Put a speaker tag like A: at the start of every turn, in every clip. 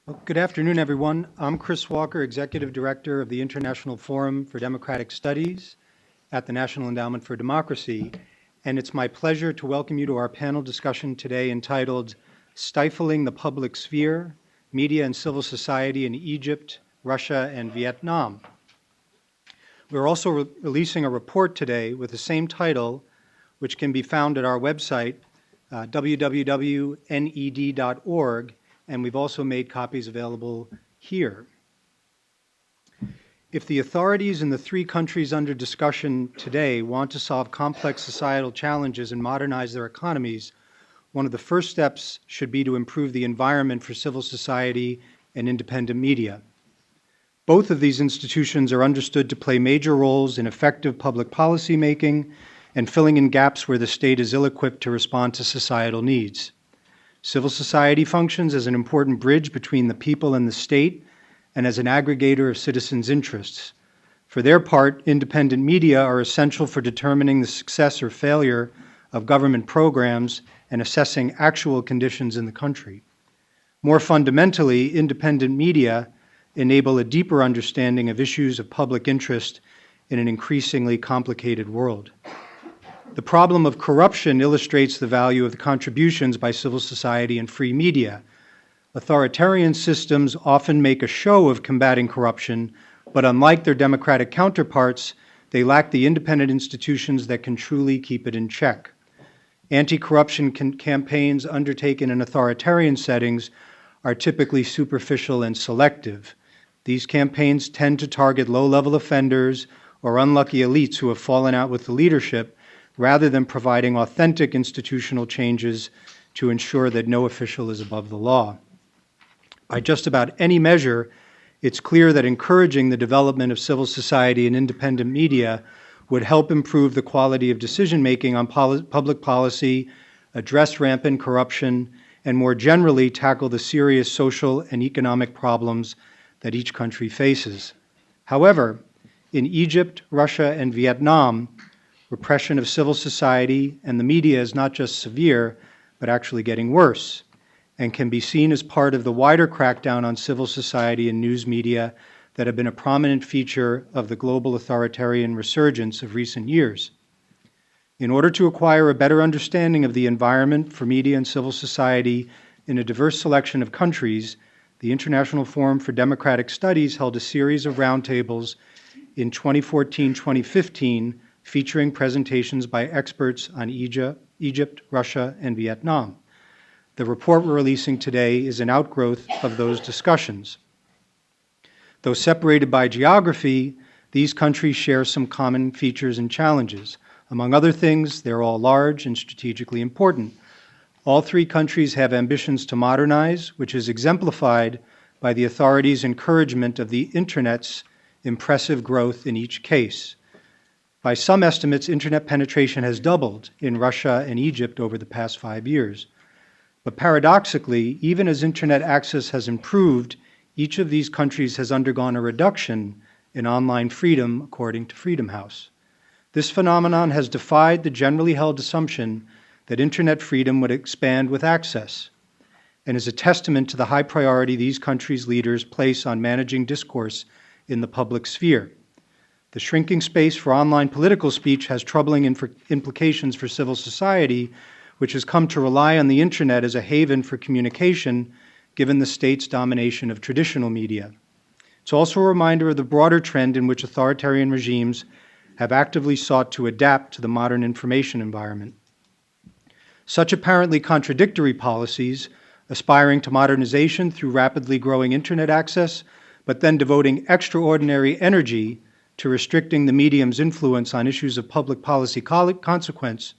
A: Well, good afternoon, everyone. I'm Chris Walker, Executive Director of the International Forum for Democratic Studies at the National Endowment for Democracy, and it's my pleasure to welcome you to our panel discussion today entitled Stifling the Public Sphere, Media and Civil Society in Egypt, Russia, and Vietnam. We're also releasing a report today with the same title, which can be found at our website, www.ned.org, and we've also made copies available here. If the authorities in the three countries under discussion today want to solve complex societal challenges and modernize their economies, one of the first steps should be to improve the environment for civil society and independent media. Both of these institutions are understood to play major roles in effective public policy making and filling in gaps where the state is ill-equipped to respond to societal needs. Civil society functions as an important bridge between the people and the state and as an aggregator of citizens' interests. For their part, independent media are essential for determining the success or failure of government programs and assessing actual conditions in the country. More fundamentally, independent media enable a deeper understanding of issues of public interest in an increasingly complicated world. The problem of corruption illustrates the value of the contributions by civil society and free media. Authoritarian systems often make a show of combating corruption, but unlike their democratic counterparts, they lack the independent institutions that can truly keep it in check. Anti-corruption campaigns undertaken in authoritarian settings are typically superficial and selective. These campaigns tend to target low-level offenders or unlucky elites who have fallen out with the leadership, rather than providing authentic institutional changes to ensure that no official is above the law. By just about any measure, it's clear that encouraging the development of civil society and independent media would help improve the quality of decision-making on public policy, address rampant corruption, and more generally tackle the serious social and economic problems that each country faces. However, in Egypt, Russia, and Vietnam, repression of civil society and the media is not just severe, but actually getting worse, and can be seen as part of the wider crackdown on civil society and news media that have been a prominent feature of the global authoritarian resurgence of recent years. In order to acquire a better understanding of the environment for media and civil society in a diverse selection of countries, the International Forum for Democratic Studies held a series of roundtables in 2014-2015 featuring presentations by experts on Egypt, Russia, and Vietnam. The report we're releasing today is an outgrowth of those discussions. Though separated by geography, these countries share some common features and challenges. Among other things, they're all large and strategically important. All three countries have ambitions to modernize, which is exemplified by the authorities' encouragement of the Internet's impressive growth in each case. By some estimates, Internet penetration has doubled in Russia and Egypt over the past 5 years. But paradoxically, even as Internet access has improved, each of these countries has undergone a reduction in online freedom, according to Freedom House. This phenomenon has defied the generally held assumption that Internet freedom would expand with access, and is a testament to the high priority these countries' leaders place on managing discourse in the public sphere. The shrinking space for online political speech has troubling implications for civil society, which has come to rely on the Internet as a haven for communication, given the state's domination of traditional media. It's also a reminder of the broader trend in which authoritarian regimes have actively sought to adapt to the modern information environment. Such apparently contradictory policies, aspiring to modernization through rapidly growing Internet access, but then devoting extraordinary energy to restricting the medium's influence on issues of public policy consequence,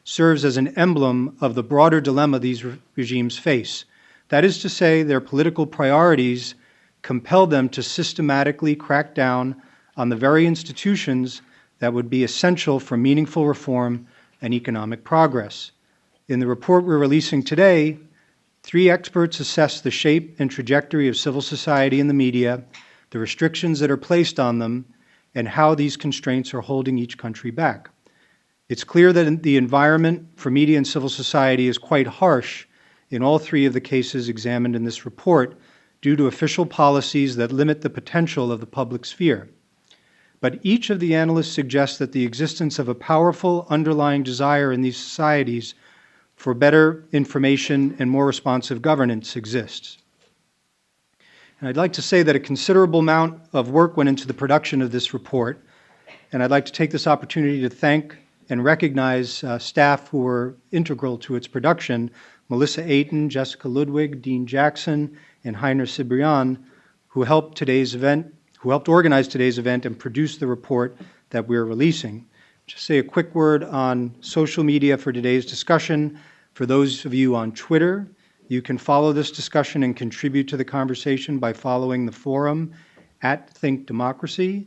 A: serves as an emblem of the broader dilemma these regimes face. That is to say, their political priorities compel them to systematically crack down on the very institutions that would be essential for meaningful reform and economic progress. In the report we're releasing today, 3 experts assess the shape and trajectory of civil society and the media, the restrictions that are placed on them, and how these constraints are holding each country back. It's clear that the environment for media and civil society is quite harsh in all 3 of the cases examined in this report, due to official policies that limit the potential of the public sphere. But each of the analysts suggests that the existence of a powerful underlying desire in these societies for better information and more responsive governance exists. And I'd like to say that a considerable amount of work went into the production of this report, and I'd like to take this opportunity to thank and recognize staff who were integral to its production: Melissa Ayton, Jessica Ludwig, Dean Jackson, and Heiner Cibrian, who helped organize today's event and produce the report that we're releasing. Just say a quick word on social media for today's discussion. For those of you on Twitter, you can follow this discussion and contribute to the conversation by following the forum @ThinkDemocracy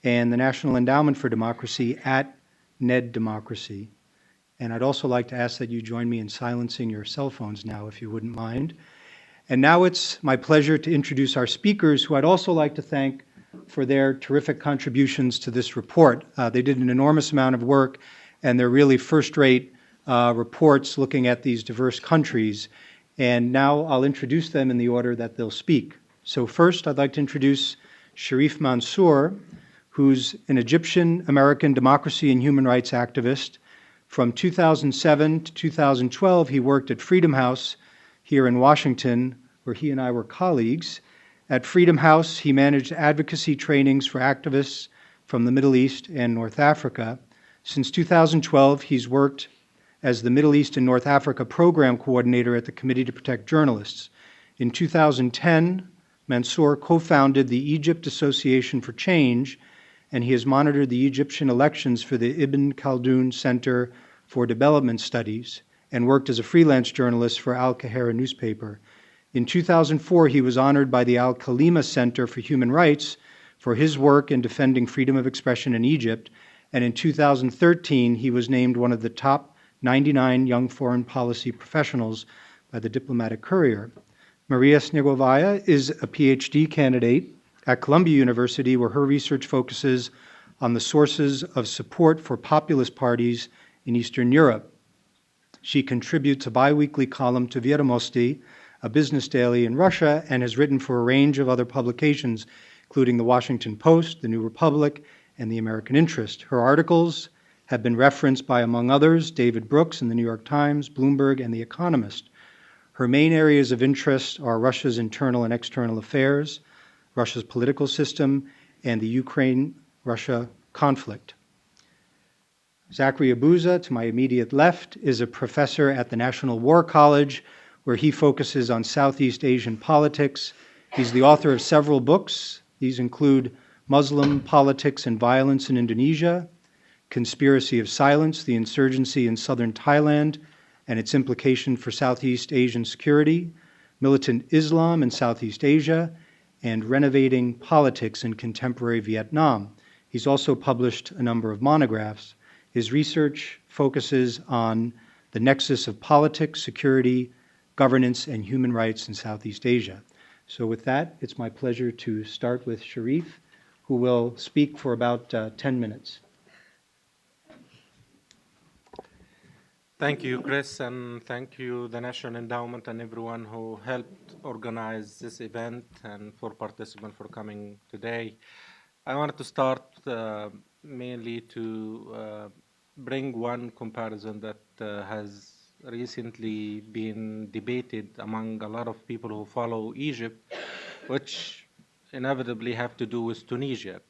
A: and the National Endowment for Democracy @NEDDemocracy. And I'd also like to ask that you join me in silencing your cell phones now, if you wouldn't mind. And now it's my pleasure to introduce our speakers, who I'd also like to thank for their terrific contributions to this report. They did an enormous amount of work, and they're really first-rate reports looking at these diverse countries. And now I'll introduce them in the order that they'll speak. So first, I'd like to introduce Sherif Mansour, who's an Egyptian-American democracy and human rights activist. From 2007 to 2012, he worked at Freedom House here in Washington, where he and I were colleagues. At Freedom House, he managed advocacy trainings for activists from the Middle East and North Africa. Since 2012, he's worked as the Middle East and North Africa Program Coordinator at the Committee to Protect Journalists. In 2010, Mansour co-founded the Egypt Association for Change, and he has monitored the Egyptian elections for the Ibn Khaldun Center for Development Studies and worked as a freelance journalist for Al-Qahira newspaper. In 2004, he was honored by the Al-Khalima Center for Human Rights for his work in defending freedom of expression in Egypt, and in 2013, he was named one of the top 99 young foreign policy professionals by the Diplomatic Courier. Maria Snegovaya is a PhD candidate at Columbia University, where her research focuses on the sources of support for populist parties in Eastern Europe. She contributes a biweekly column to Vedomosti, a business daily in Russia, and has written for a range of other publications, including the Washington Post, the New Republic, and the American Interest. Her articles have been referenced by, among others, David Brooks in the New York Times, Bloomberg, and The Economist. Her main areas of interest are Russia's internal and external affairs, Russia's political system, and the Ukraine-Russia conflict. Zachary Abuza, to my immediate left, is a professor at the National War College, where he focuses on Southeast Asian politics. He's the author of several books. These include Muslim Politics and Violence in Indonesia, Conspiracy of Silence, The Insurgency in Southern Thailand and Its Implication for Southeast Asian Security, Militant Islam in Southeast Asia, and Renovating Politics in Contemporary Vietnam. He's also published a number of monographs. His research focuses on the nexus of politics, security, governance, and human rights in Southeast Asia. So with that, it's my pleasure to start with Sherif, who will speak for about 10 minutes.
B: Thank you, Chris, and thank you, the National Endowment, and everyone who helped organize this event, and for participants for coming today. I wanted to start mainly to bring one comparison that has recently been debated among a lot of people who follow Egypt, which inevitably have to do with Tunisia.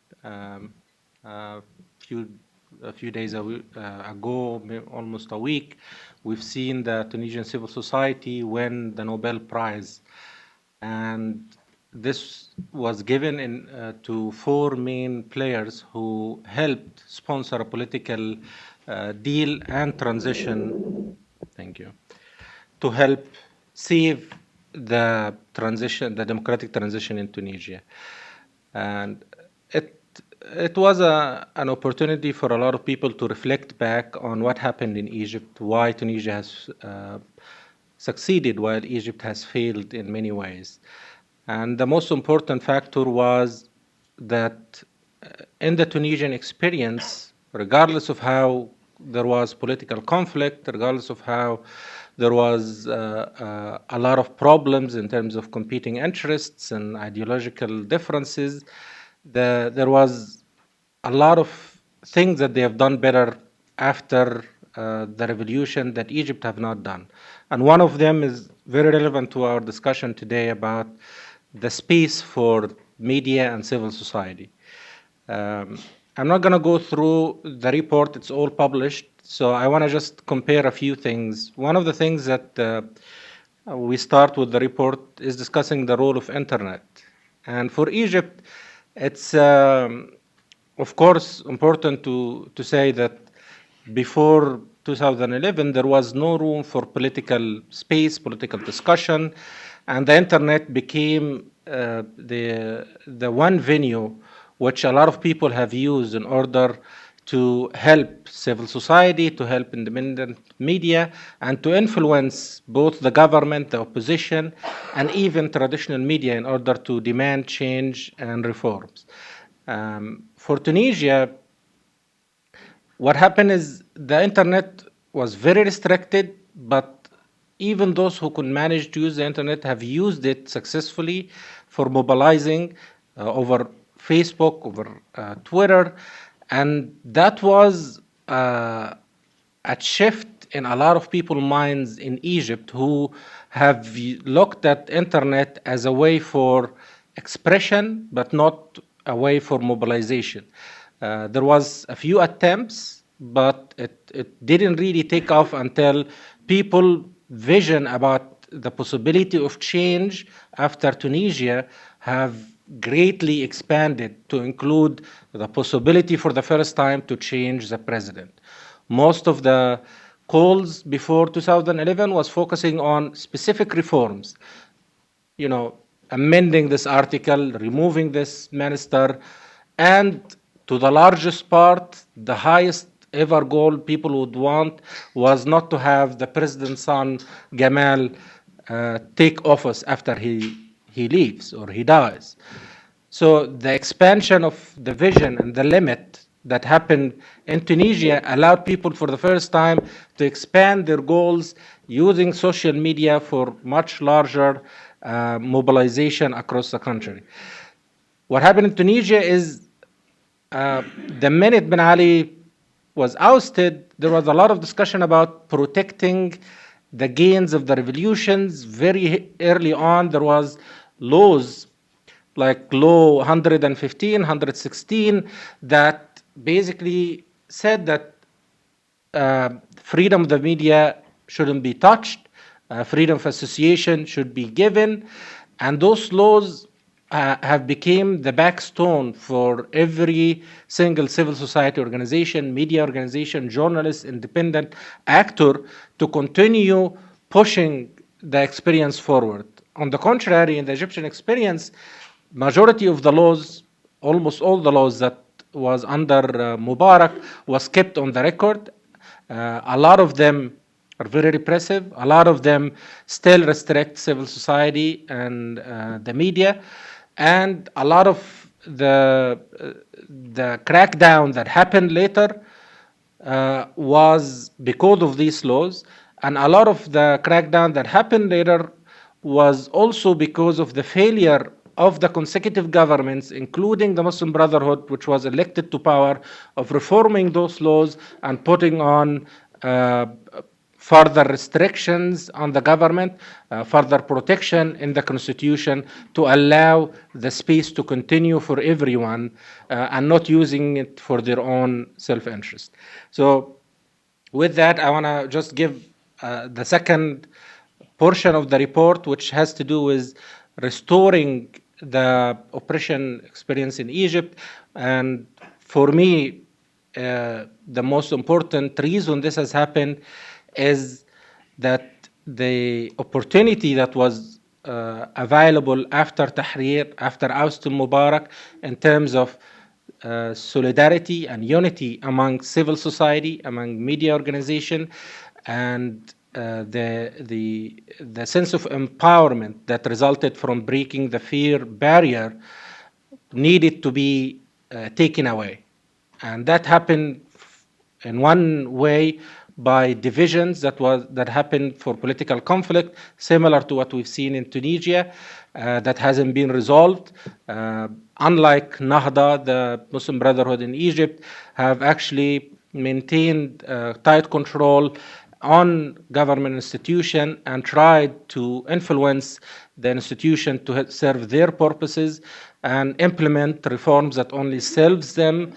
B: A few days ago, almost a week, we've seen the Tunisian civil society win the Nobel Prize. And this was given to four main players who helped sponsor a political deal and transition, thank you, to help save the transition, the democratic transition in Tunisia. And it was an opportunity for a lot of people to reflect back on what happened in Egypt, why Tunisia has succeeded while Egypt has failed in many ways. And the most important factor was that in the Tunisian experience, regardless of how there was political conflict, regardless of how There was a lot of problems in terms of competing interests and ideological differences. There was a lot of things that they have done better after the revolution that Egypt have not done. And one of them is very relevant to our discussion today about the space for media and civil society. I'm not going to go through the report, it's all published, so I want to just compare a few things. One of the things that we start with the report is discussing the role of internet. And for Egypt, it's of course important to say that before 2011 there was no room for political space, political discussion, and the internet became the one venue which a lot of people have used in order to help civil society, to help independent media, and to influence both the government, the opposition, and even traditional media in order to demand change and reforms. For Tunisia, what happened is the internet was very restricted, but even those who could manage to use the internet have used it successfully for mobilizing over Facebook, over Twitter, and that was a shift in a lot of people's minds in Egypt who have looked at internet as a way for expression, but not a way for mobilization. There was a few attempts, but it didn't really take off until people vision about the possibility of change after Tunisia have greatly expanded to include the possibility for the first time to change the president. Most of the calls before 2011 was focusing on specific reforms, you know, amending this article, removing this minister, and to the largest part, the highest ever goal people would want was not to have the president's son, Gamal, take office after he leaves or he dies. So the expansion of the vision and the limit that happened in Tunisia allowed people for the first time to expand their goals using social media for much larger mobilization across the country. What happened in Tunisia is the minute Ben Ali was ousted, there was a lot of discussion about protecting the gains of the revolutions. Very early on, there was laws like Law 115, 116, that basically said that freedom of the media shouldn't be touched, freedom of association should be given, and those laws have become the backstone for every single civil society organization, media organization, journalist, independent actor to continue pushing the experience forward. On the contrary, in the Egyptian experience, majority of the laws, almost all the laws that was under Mubarak was kept on the record. A lot of them are very repressive. A lot of them still restrict civil society and the media. And a lot of the crackdown that happened later was because of these laws. And a lot of the crackdown that happened later was also because of the failure of the consecutive governments, including the Muslim Brotherhood, which was elected to power, of reforming those laws and putting on further restrictions on the government, further protection in the constitution to allow the space to continue for everyone and not using it for their own self-interest. So with that, I want to just give the second portion of the report, which has to do with restoring the oppression experience in Egypt. And for me, the most important reason this has happened is that the opportunity that was available after Tahrir, after ousting Mubarak, in terms of solidarity and unity among civil society, among media organization, and the sense of empowerment that resulted from breaking the fear barrier needed to be taken away. And that happened in one way by divisions that happened for political conflict, similar to what we've seen in Tunisia, that hasn't been resolved. Unlike Nahda, the Muslim Brotherhood in Egypt have actually maintained tight control on government institution and tried to influence the institution to serve their purposes and implement reforms that only serves them,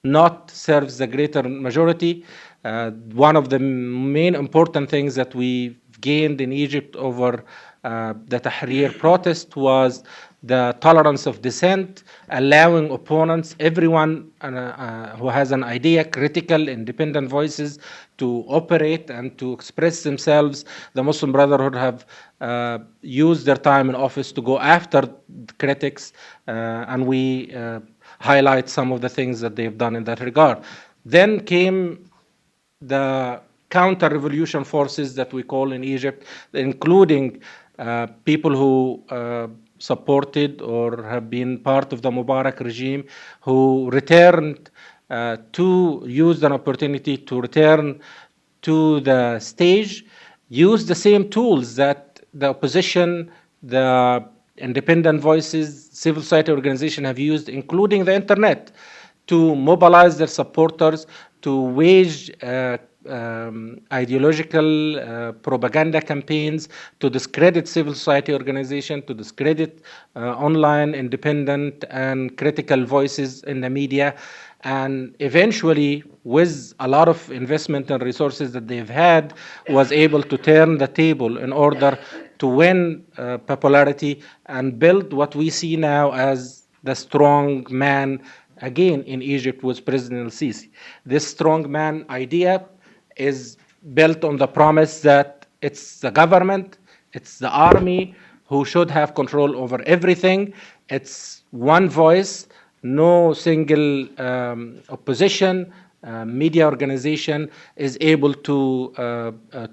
B: not serves the greater majority. One of the main important things that we gained in Egypt over the Tahrir protest was the tolerance of dissent, allowing opponents, everyone who has an idea, critical, independent voices, to operate and to express themselves. The Muslim Brotherhood have used their time in office to go after critics, and we highlight some of the things that they've done in that regard. Then came the counter-revolution forces that we call in Egypt, including people who supported or have been part of the Mubarak regime, who returned to use an opportunity to return to the stage, use the same tools that the opposition, the independent voices, civil society organizations have used, including the internet, to mobilize their supporters, to wage ideological propaganda campaigns, to discredit civil society organizations, to discredit online independent and critical voices in the media. And eventually, with a lot of investment and resources that they've had, was able to turn the table in order to win popularity and build what we see now as the strong man again in Egypt with President al-Sisi. This strong man idea is built on the promise that it's the government, it's the army who should have control over everything. It's one voice, no single opposition media organization is able to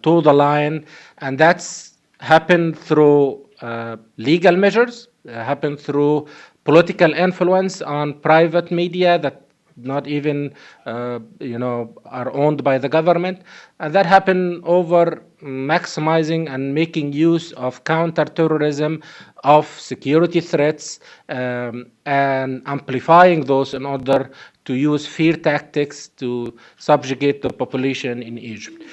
B: toe the line, and that's happened through legal measures, happened through political influence on private media that not even are owned by the government, and that happened over maximizing and making use of counterterrorism, of security threats, and amplifying those in order to use fear tactics to subjugate the population in Egypt.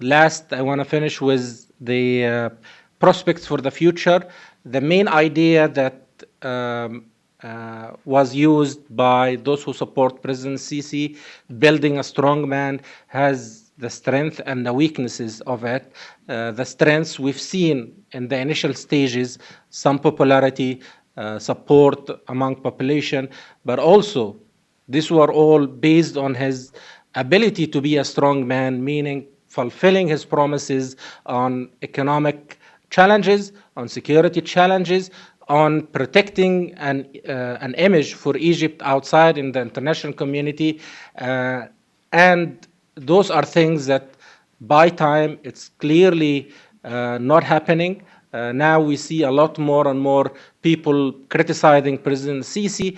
B: Last, I want to finish with the prospects for the future. The main idea that was used by those who support President Sisi, building a strong man, has the strength and the weaknesses of it. The strengths we've seen in the initial stages, some popularity, support among population, but also these were all based on his ability to be a strong man, meaning fulfilling his promises on economic challenges, on security challenges, on protecting an image for Egypt outside in the international community. And those are things that by time it's clearly not happening. Now we see a lot more and more people criticizing President Sisi.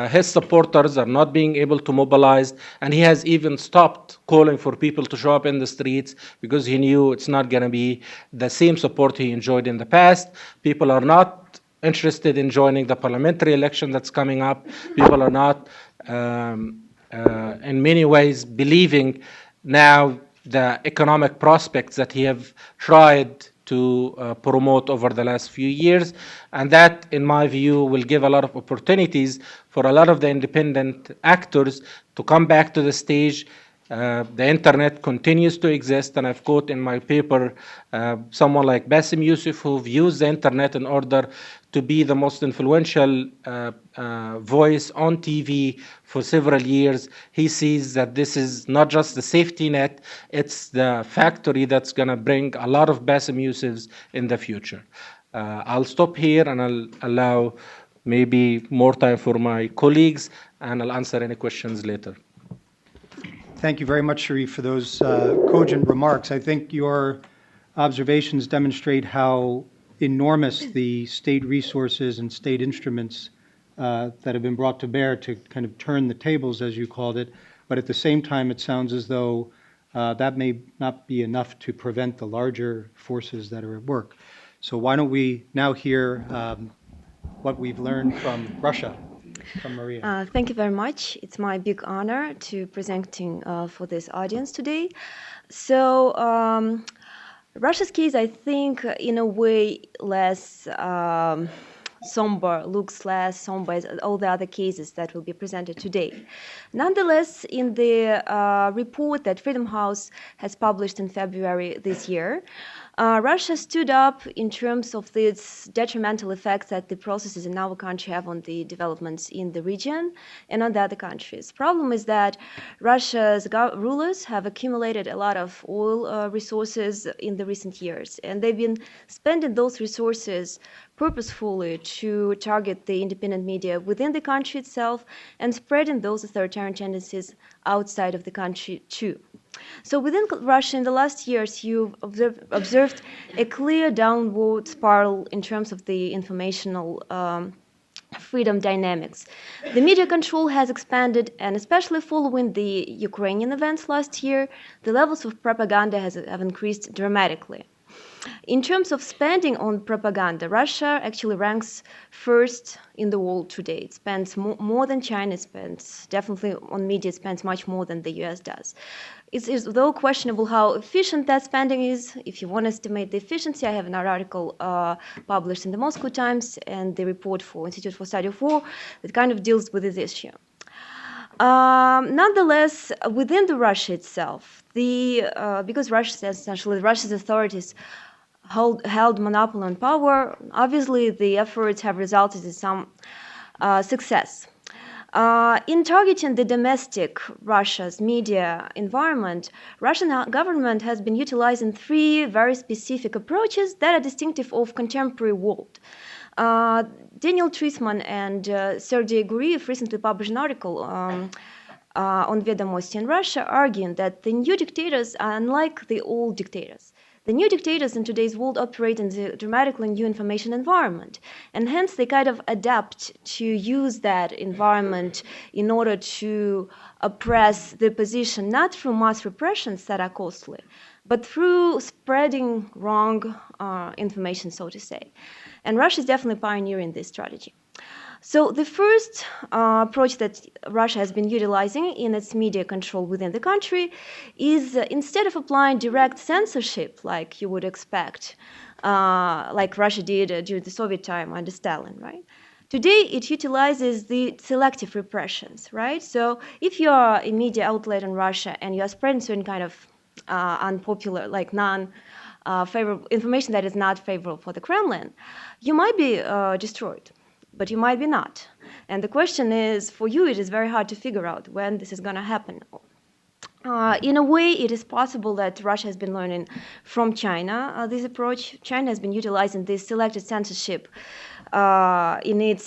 B: His supporters are not being able to mobilize, and he has even stopped calling for people to show up in the streets because he knew it's not going to be the same support he enjoyed in the past. People are not interested in joining the parliamentary election that's coming up. People are not, in many ways, believing now the economic prospects that he have tried to promote over the last few years. And that, in my view, will give a lot of opportunities for a lot of the independent actors to come back to the stage. The internet continues to exist, and I've quote in my paper someone like Bassem Youssef, who've used the internet in order to be the most influential voice on TV for several years. He sees that this is not just the safety net, it's the factory that's going to bring a lot of Bassem Youssefs in the future. I'll stop here and I'll allow maybe more time for my colleagues, and I'll answer any questions later.
A: Thank you very much, Sherif, for those cogent remarks. I think your observations demonstrate how enormous the state resources and state instruments that have been brought to bear to kind of turn the tables, as you called it, But at the same time, it sounds as though that may not be enough to prevent the larger forces that are at work. So why don't we now hear what we've learned from Russia, from Maria.
C: Thank you very much. It's my big honor to presenting for this audience today. So Russia's case, I think, in a way, less somber, looks less somber as all the other cases that will be presented today. Nonetheless, in the report that Freedom House has published in February this year, Russia stood up in terms of its detrimental effects that the processes in our country have on the developments in the region and on the other countries. Problem is that Russia's rulers have accumulated a lot of oil resources in the recent years, and they've been spending those resources purposefully to target the independent media within the country itself and spreading those authoritarian tendencies outside of the country too. So within Russia in the last years, you've observed a clear downward spiral in terms of the informational freedom dynamics. The media control has expanded, and especially following the Ukrainian events last year, the levels of propaganda have increased dramatically. In terms of spending on propaganda, Russia actually ranks first in the world today. It spends more than China spends. Definitely on media, it spends much more than the US does. It's though questionable how efficient that spending is. If you want to estimate the efficiency, I have an article published in the Moscow Times and the report for Institute for Study of War that kind of deals with this issue. Nonetheless, within the Russia itself, because Russia's authorities held monopoly on power, obviously the efforts have resulted in some success. In targeting the domestic Russia's media environment, Russian government has been utilizing three very specific approaches that are distinctive of contemporary world. Daniel Treisman and Sergei Guriev recently published an article on Vedomosti in Russia arguing that the new dictators are unlike the old dictators. The new dictators in today's world operate in a dramatically new information environment, and hence they kind of adapt to use that environment in order to oppress the opposition, not through mass repressions that are costly, but through spreading wrong information, so to say. And Russia is definitely pioneering this strategy. So the first approach that Russia has been utilizing in its media control within the country is instead of applying direct censorship like you would expect, like Russia did during the Soviet time under Stalin, right? Today, it utilizes the selective repressions, right? So if you are a media outlet in Russia and you are spreading certain kind of unpopular, like favorable information that is not favorable for the Kremlin, you might be destroyed. But you might be not. And the question is, for you, it is very hard to figure out when this is going to happen. In a way, it is possible that Russia has been learning from China this approach. China has been utilizing this selective censorship in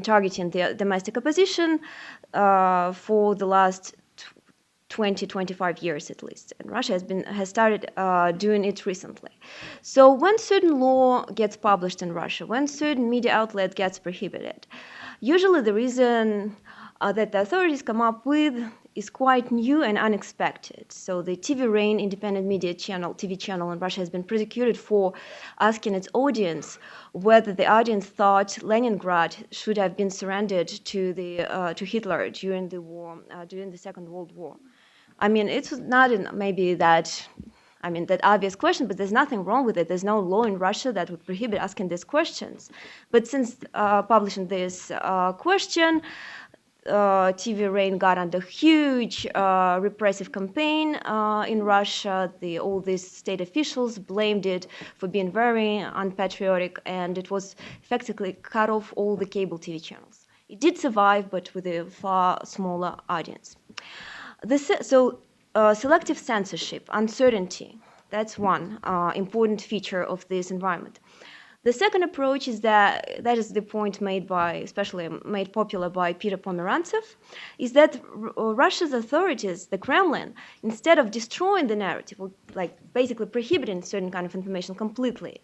C: targeting the domestic opposition for the last 20, 25 years at least, and Russia has started doing it recently. So when certain law gets published in Russia, when certain media outlet gets prohibited, usually the reason that the authorities come up with is quite new and unexpected. So the TV Rain independent media channel, TV channel in Russia has been prosecuted for asking its audience whether the audience thought Leningrad should have been surrendered to Hitler during the war, during the Second World War. I mean, it's not that obvious question, but there's nothing wrong with it. There's no law in Russia that would prohibit asking these questions. But since publishing this question, TV Rain got under huge repressive campaign in Russia. All these state officials blamed it for being very unpatriotic, and it was effectively cut off all the cable TV channels. It did survive, but with a far smaller audience. Selective censorship, uncertainty, that's one important feature of this environment. The second approach is that is the point especially made popular by Peter Pomerantsev, is that Russia's authorities, the Kremlin, instead of destroying the narrative, like basically prohibiting certain kind of information completely,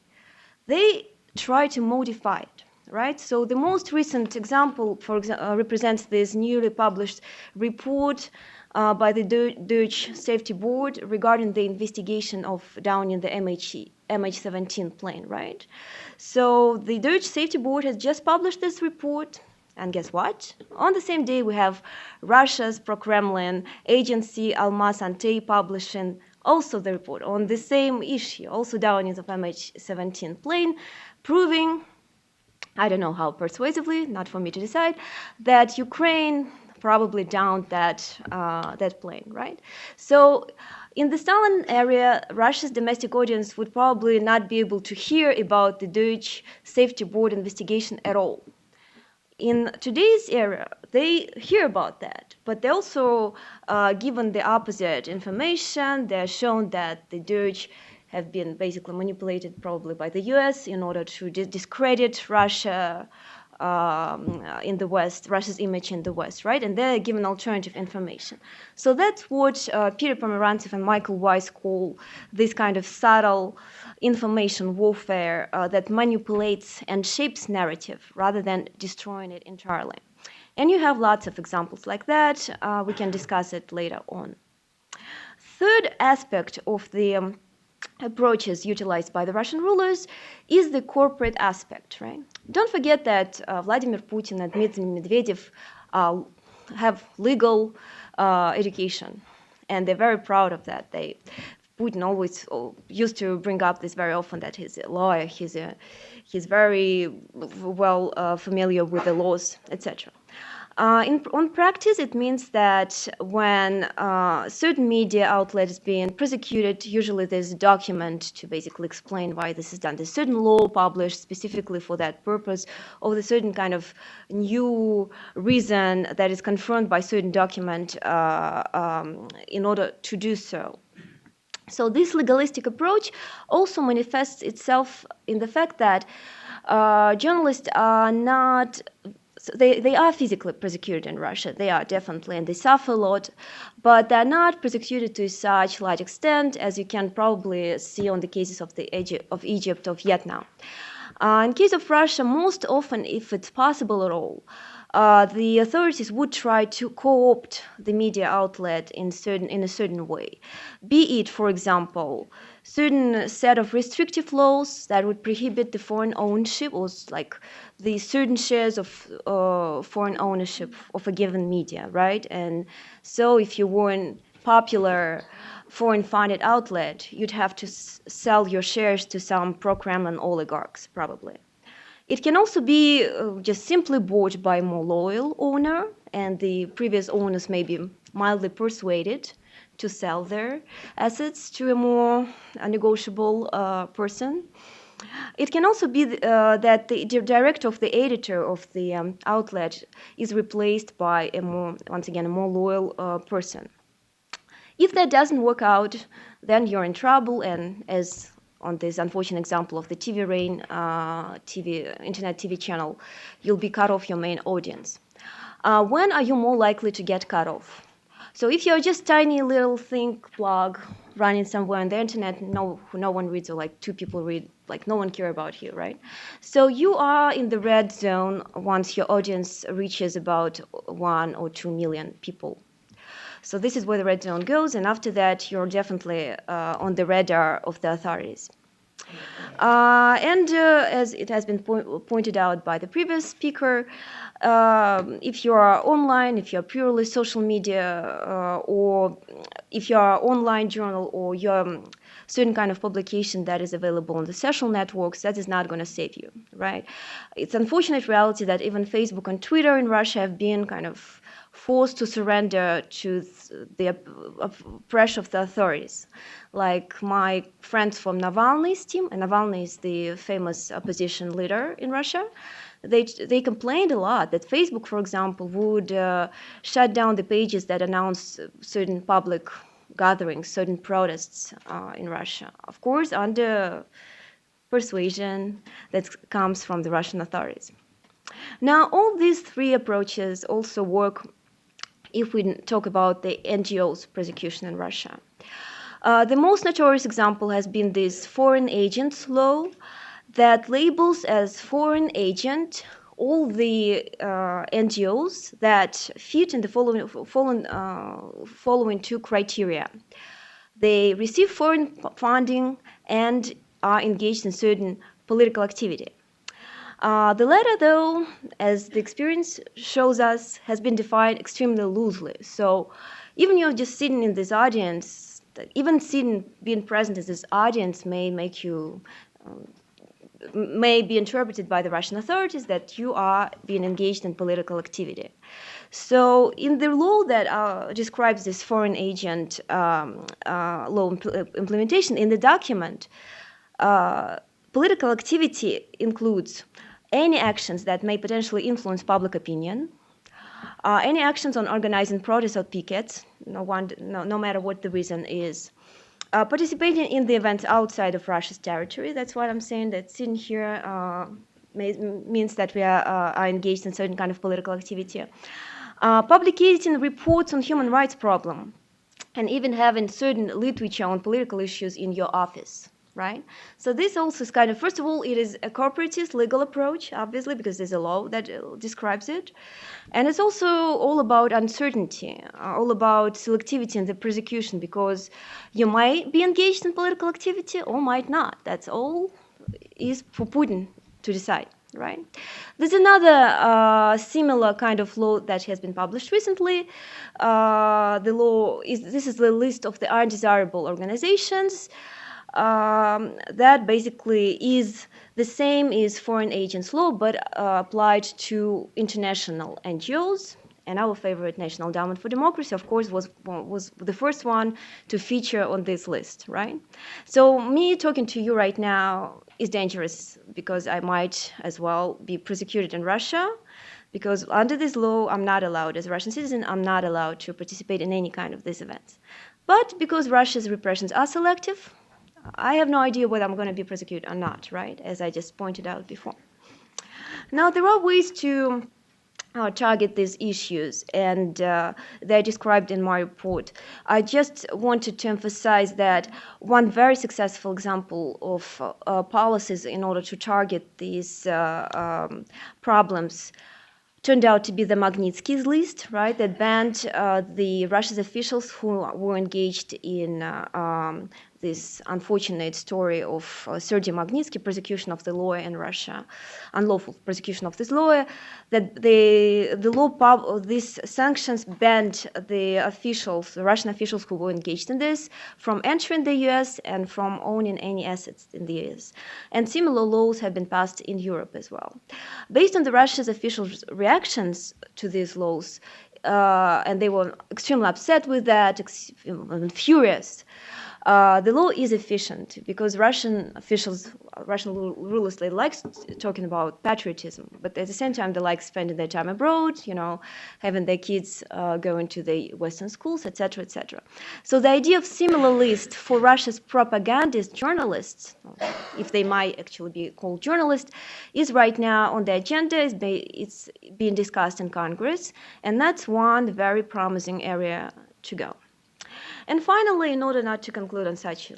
C: they try to modify it, right? So the most recent example, for example, represents this newly published report by the Dutch Safety Board regarding the investigation of downing the MH17 plane, right? So the Dutch Safety Board has just published this report, and guess what? On the same day, we have Russia's pro-Kremlin agency Almaz-Antey publishing also the report on the same issue, also downing of MH17 plane, proving, I don't know how persuasively, not for me to decide, that Ukraine probably downed that plane, right? So in the Stalin area, Russia's domestic audience would probably not be able to hear about the Dutch Safety Board investigation at all. In today's era, they hear about that, but they also given the opposite information. They're shown that the Dutch have been basically manipulated probably by the US in order to discredit Russia in the West, Russia's image in the West, right? And they're given alternative information. So that's what Peter Pomerantsev and Michael Weiss call this kind of subtle information warfare that manipulates and shapes narrative rather than destroying it entirely. And you have lots of examples like that. We can discuss it later on. Third aspect of the approaches utilized by the Russian rulers is the corporate aspect, right? Don't forget that Vladimir Putin and Dmitry Medvedev have legal education, and they're very proud of that. Putin always used to bring up this very often, that he's a lawyer, he's very well familiar with the laws, etc. On practice, it means that when certain media outlet is being prosecuted, usually there's a document to basically explain why this is done. There's certain law published specifically for that purpose, or the certain kind of new reason that is confirmed by certain document in order to do so. So this legalistic approach also manifests itself in the fact that journalists are not. So they are physically persecuted in Russia. They are definitely, and they suffer a lot, but they're not persecuted to such large extent as you can probably see on the cases of Egypt, of Vietnam. In case of Russia, most often, if it's possible at all, the authorities would try to co-opt the media outlet in a certain way. Be it, for example, certain set of restrictive laws that would prohibit the foreign ownership, or like the certain shares of foreign ownership of a given media, right? And so if you were a popular foreign-funded outlet, you'd have to sell your shares to some pro-Kremlin oligarchs, probably. It can also be just simply bought by a more loyal owner, and the previous owners may be mildly persuaded to sell their assets to a more negotiable person. It can also be that the director of the editor of the outlet is replaced by a more loyal person. If that doesn't work out, then you're in trouble, and as on this unfortunate example of the TV Rain internet TV channel, you'll be cut off your main audience. When are you more likely to get cut off? So if you're just tiny little blog running somewhere on the internet, no one reads, or like 2 people read, like no one care about you, right? So you are in the red zone once your audience reaches about 1 or 2 million people. So this is where the red zone goes, and after that, you're definitely on the radar of the authorities. As it has been pointed out by the previous speaker, if you are online, if you're purely social media, or if you are online journal, or you're certain kind of publication that is available on the social networks, that is not going to save you, right? It's unfortunate reality that even Facebook and Twitter in Russia have been kind of forced to surrender to the pressure of the authorities. Like my friends from Navalny's team, and Navalny is the famous opposition leader in Russia, they complained a lot that Facebook, for example, would shut down the pages that announce certain public gatherings, certain protests in Russia. Of course, under persuasion that comes from the Russian authorities. Now, all these 3 approaches also work if we talk about the NGOs' persecution in Russia. The most notorious example has been this foreign agents law that labels as foreign agent all the NGOs that fit in the following two criteria. They receive foreign funding and are engaged in certain political activity. The latter, though, as the experience shows us, has been defined extremely loosely. So even you're just sitting in this audience, even being present in this audience may make you may be interpreted by the Russian authorities that you are being engaged in political activity. So in the law that describes this foreign agent law implementation, in the document, political activity includes any actions that may potentially influence public opinion, any actions on organizing protests or pickets, no matter what the reason is, participating in the events outside of Russia's territory. That's what I'm saying, that sitting here means that we are engaged in certain kind of political activity. Publicating reports on human rights problem, and even having certain literature on political issues in your office, right? So this also is kind of, first of all, it is a corporatist legal approach, obviously, because there's a law that describes it. And it's also all about uncertainty, all about selectivity in the prosecution, because you might be engaged in political activity or might not. That's all is for Putin to decide, right? There's another similar kind of law that has been published recently. This is the list of the undesirable organizations. That basically is the same as foreign agents law, but applied to international NGOs. And our favorite National Endowment for Democracy, of course, was the first one to feature on this list, right? So me talking to you right now is dangerous because I might as well be prosecuted in Russia, because under this law, I'm not allowed, as a Russian citizen, I'm not allowed to participate in any kind of these events. But because Russia's repressions are selective, I have no idea whether I'm going to be prosecuted or not, right? As I just pointed out before. Now, there are ways to target these issues, and they're described in my report. I just wanted to emphasize that one very successful example of policies in order to target these problems turned out to be the Magnitsky's list, right, that banned the Russia's officials who were engaged in this unfortunate story of Sergei Magnitsky, prosecution of the lawyer in Russia, unlawful prosecution of this lawyer, that these sanctions banned the officials, the Russian officials who were engaged in this, from entering the US and from owning any assets in the US. And similar laws have been passed in Europe as well. Based on the Russia's officials' reactions to these laws, and they were extremely upset with that, furious. The law is efficient because Russian rulers, they like talking about patriotism, but at the same time, they like spending their time abroad, having their kids go into the Western schools, etc., etc. So the idea of similar list for Russia's propagandist journalists, if they might actually be called journalists, is right now on the agenda. It's being discussed in Congress, and that's one very promising area to go. And finally, in order not to conclude on such,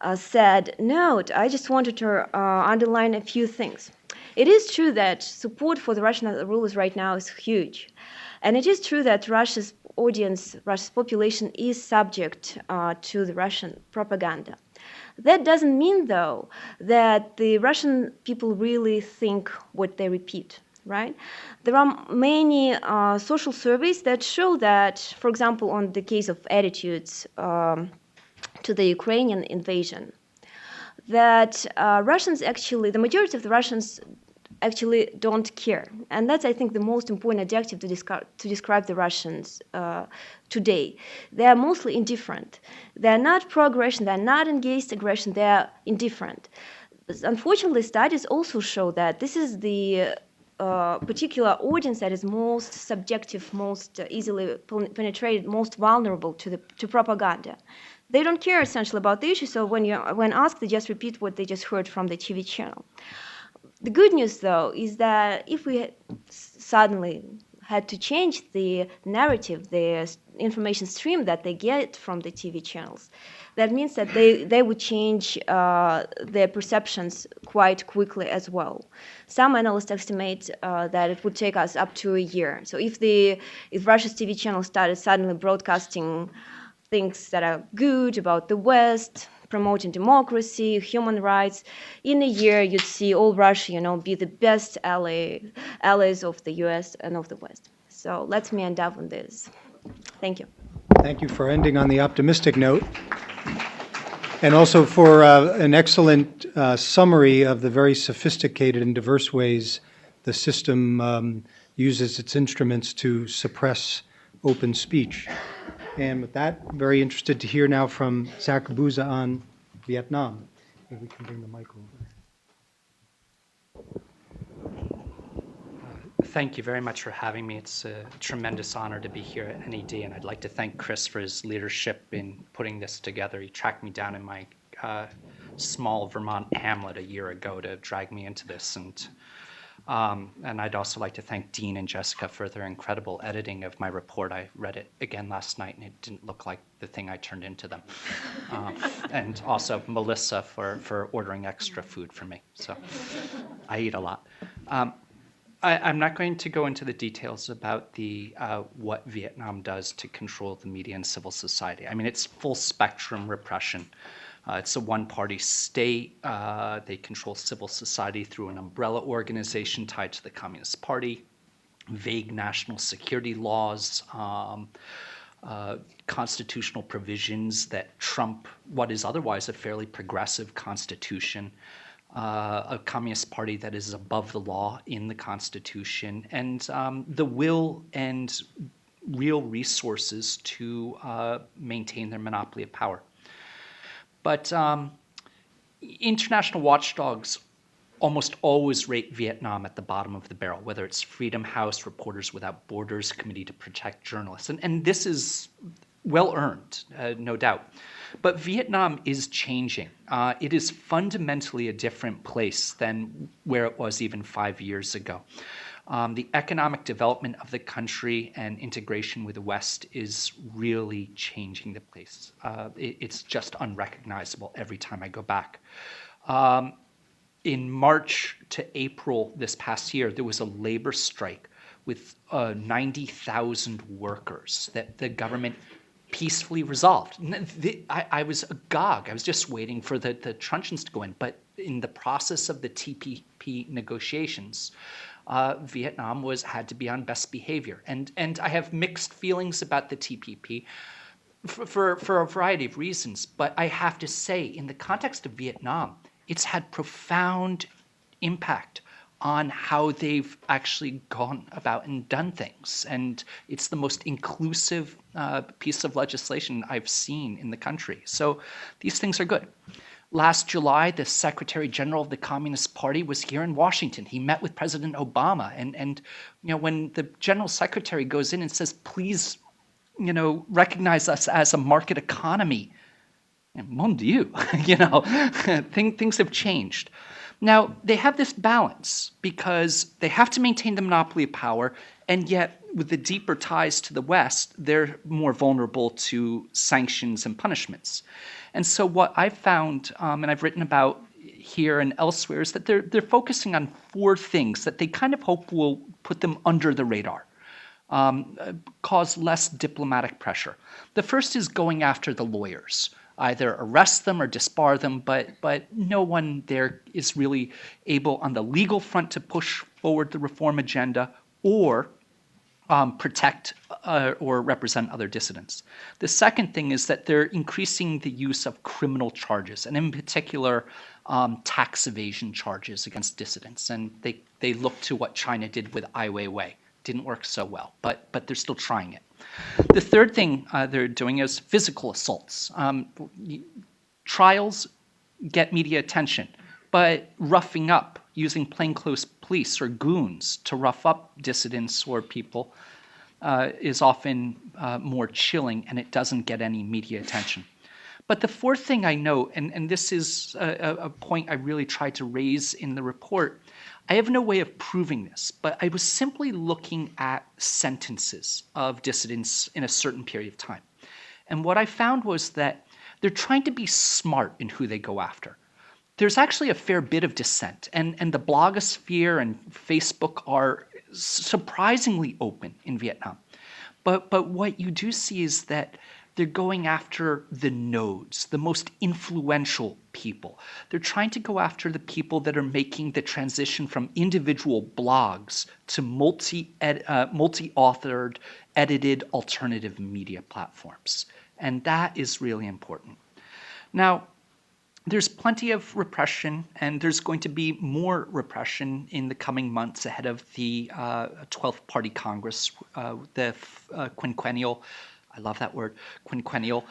C: a sad note, I just wanted to underline a few things. It is true that support for the Russian rulers right now is huge. And it is true that Russia's audience, Russia's population is subject to the Russian propaganda. That doesn't mean, though, that the Russian people really think what they repeat. Right? There are many social surveys that show that, for example, on the case of attitudes to the Ukrainian invasion, that the majority of the Russians actually don't care. And that's, I think, the most important adjective to describe the Russians today. They are mostly indifferent. They are not pro-aggression, they are not engaged aggression, they are indifferent. Unfortunately, studies also show that this is the particular audience that is most subjective, most easily penetrated, most vulnerable to propaganda. They don't care essentially about the issue, so when asked, they just repeat what they just heard from the TV channel. The good news, though, is that if we suddenly had to change the narrative, the information stream that they get from the TV channels. That means that they would change their perceptions quite quickly as well. Some analysts estimate that it would take us up to a year. So if Russia's TV channels started suddenly broadcasting things that are good about the West, promoting democracy, human rights, in a year you'd see all Russia, be the best allies of the US and of the West. So let me end up on this. Thank you.
A: Thank you for ending on the optimistic note, and also for an excellent summary of the very sophisticated and diverse ways the system uses its instruments to suppress open speech. And with that, very interested to hear now from Zachary Abuza on Vietnam. Maybe we can bring the mic over.
D: Thank you very much for having me. It's a tremendous honor to be here at NED, and I'd like to thank Chris for his leadership in putting this together. He tracked me down in my small Vermont hamlet a year ago to drag me into this, and I'd also like to thank Dean and Jessica for their incredible editing of my report. I read it again last night, and it didn't look like the thing I turned into them. And also Melissa for ordering extra food for me. So I eat a lot. I'm not going to go into the details about what Vietnam does to control the media and civil society. I mean, it's full spectrum repression. It's a one-party state. They control civil society through an umbrella organization tied to the Communist Party, vague national security laws, constitutional provisions that trump what is otherwise a fairly progressive constitution, a Communist Party that is above the law in the Constitution, and the will and real resources to maintain their monopoly of power. But international watchdogs almost always rate Vietnam at the bottom of the barrel, whether it's Freedom House, Reporters Without Borders, Committee to Protect Journalists. And this is well earned, no doubt. But Vietnam is changing. It is fundamentally a different place than where it was even 5 years ago. The economic development of the country and integration with the West is really changing the place. It's just unrecognizable every time I go back. In March to April this past year, there was a labor strike with 90,000 workers that the government peacefully resolved. I was agog. I was just waiting for the truncheons to go in. But in the process of the TPP negotiations, Vietnam had to be on best behavior. And I have mixed feelings about the TPP for a variety of reasons. But I have to say, in the context of Vietnam, it's had profound impact on how they've actually gone about and done things. And it's the most inclusive piece of legislation I've seen in the country. So these things are good. Last July, the Secretary General of the Communist Party was here in Washington. He met with President Obama. And when the General Secretary goes in and says, please, recognize us as a market economy, and mon Dieu, things have changed. Now, they have this balance because they have to maintain the monopoly of power, and yet with the deeper ties to the West, they're more vulnerable to sanctions and punishments. And so what I've found, and I've written about here and elsewhere, is that they're focusing on 4 things that they kind of hope will put them under the radar, cause less diplomatic pressure. The first is going after the lawyers. Either arrest them or disbar them, but no one there is really able on the legal front to push forward the reform agenda or protect or represent other dissidents. The second thing is that they're increasing the use of criminal charges, and in particular, tax evasion charges against dissidents. And they look to what China did with Ai Weiwei. Didn't work so well, but they're still trying it. The third thing they're doing is physical assaults. Trials get media attention, but roughing up, using plainclothes police or goons to rough up dissidents or people is often more chilling, and it doesn't get any media attention. But the fourth thing I note, and this is a point I really tried to raise in the report, I have no way of proving this, but I was simply looking at sentences of dissidents in a certain period of time. And what I found was that they're trying to be smart in who they go after. There's actually a fair bit of dissent, and the blogosphere and Facebook are surprisingly open in Vietnam. But what you do see is that they're going after the nodes, the most influential people. They're trying to go after the people that are making the transition from individual blogs to multi-authored, edited alternative media platforms. And that is really important. Now, there's plenty of repression, and there's going to be more repression in the coming months ahead of the 12th Party Congress, the quinquennial, I love that word, quinquennial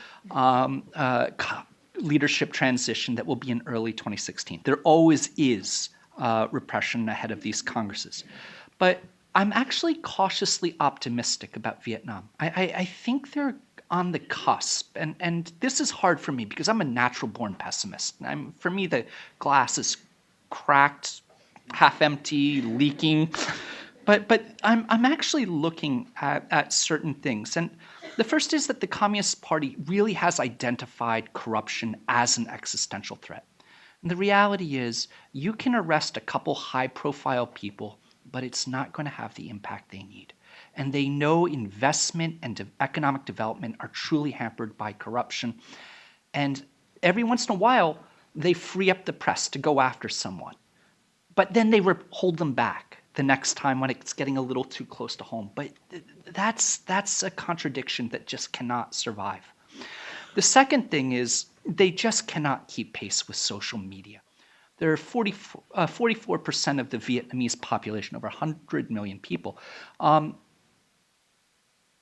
D: leadership transition that will be in early 2016. There always is repression ahead of these Congresses. But I'm actually cautiously optimistic about Vietnam. I think they're on the cusp, and this is hard for me because I'm a natural-born pessimist. For me, the glass is cracked, half empty, leaking. But I'm actually looking at certain things, and the first is that the Communist Party really has identified corruption as an existential threat. And the reality is, you can arrest a couple high-profile people, but it's not going to have the impact they need. And they know investment and economic development are truly hampered by corruption. And every once in a while, they free up the press to go after someone. But then they hold them back the next time when it's getting a little too close to home. But that's a contradiction that just cannot survive. The second thing is they just cannot keep pace with social media. There are 44% of the Vietnamese population, over 100 million people,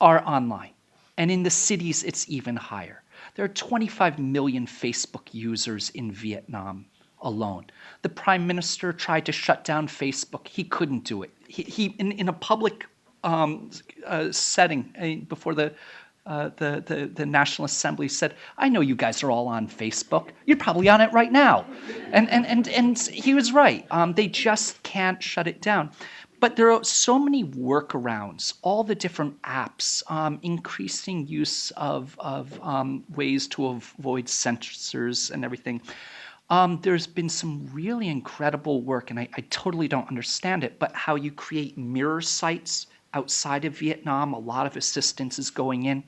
D: are online. And in the cities, it's even higher. There are 25 million Facebook users in Vietnam alone. The prime minister tried to shut down Facebook. He couldn't do it. He in a public setting before the National Assembly said, "I know you guys are all on Facebook. You're probably on it right now," and he was right. They just can't shut it down. But there are so many workarounds, all the different apps, increasing use of ways to avoid censors and everything. There's been some really incredible work, and I totally don't understand it, but how you create mirror sites outside of Vietnam. A lot of assistance is going in.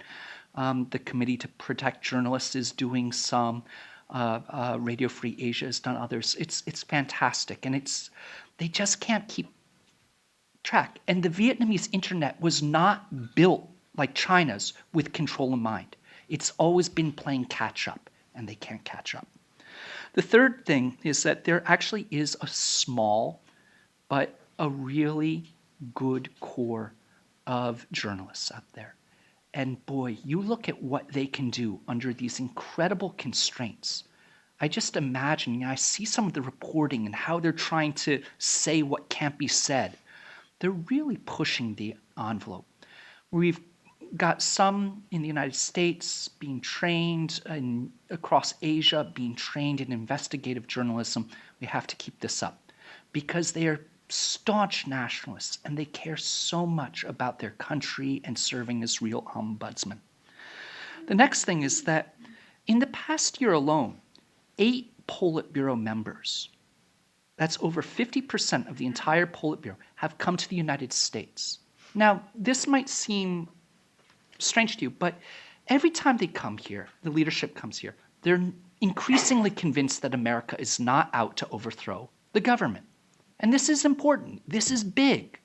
D: The Committee to Protect Journalists is doing some. Radio Free Asia has done others. It's fantastic, and they just can't keep track. And the Vietnamese internet was not built like China's with control in mind. It's always been playing catch up, and they can't catch up. The third thing is that there actually is a small but a really good core of journalists out there. And boy, you look at what they can do under these incredible constraints. I just imagine, I see some of the reporting and how they're trying to say what can't be said. They're really pushing the envelope. We've got some in the United States being trained, and across Asia being trained in investigative journalism. We have to keep this up because they are staunch nationalists and they care so much about their country and serving as real ombudsmen. The next thing is that in the past year alone, 8 Politburo members, that's over 50% of the entire Politburo, have come to the United States. Now, this might seem strange to you, but every time they come here, the leadership comes here, they're increasingly convinced that America is not out to overthrow the government. And this is important. This is big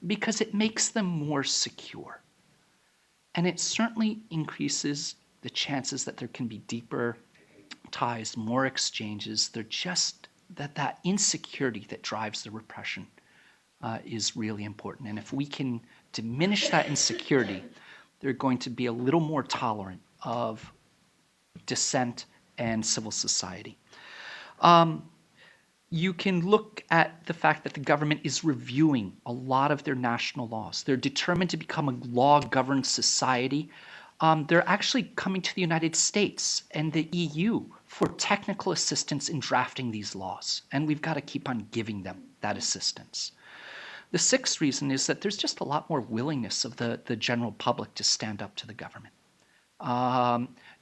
D: because it makes them more secure. And it certainly increases the chances that there can be deeper ties, more exchanges. They're just that insecurity that drives the repression is really important. And if we can diminish that insecurity, they're going to be a little more tolerant of dissent and civil society. You can look at the fact that the government is reviewing a lot of their national laws. They're determined to become a law-governed society. They're actually coming to the United States and the EU for technical assistance in drafting these laws, and we've got to keep on giving them that assistance. The sixth reason is that there's just a lot more willingness of the general public to stand up to the government.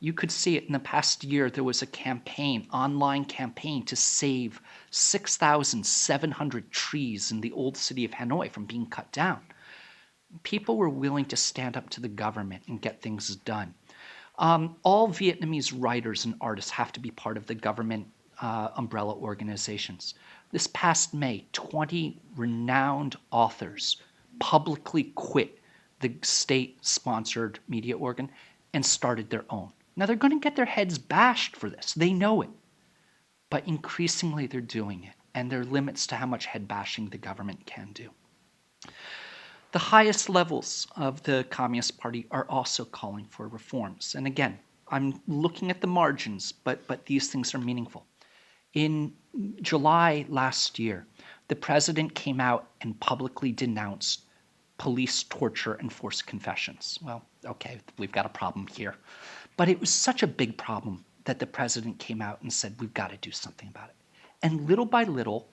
D: You could see it in the past year. There was a campaign, online campaign, to save 6,700 trees in the old city of Hanoi from being cut down. People were willing to stand up to the government and get things done. All Vietnamese writers and artists have to be part of the government umbrella organizations. This past May, 20 renowned authors publicly quit the state-sponsored media organ and started their own. Now, they're going to get their heads bashed for this. They know it. But increasingly, they're doing it. And there are limits to how much head bashing the government can do. The highest levels of the Communist Party are also calling for reforms. And again, I'm looking at the margins, but these things are meaningful. In July last year, the president came out and publicly denounced police torture and forced confessions. Well, okay, we've got a problem here. But it was such a big problem that the president came out and said, we've got to do something about it. And little by little,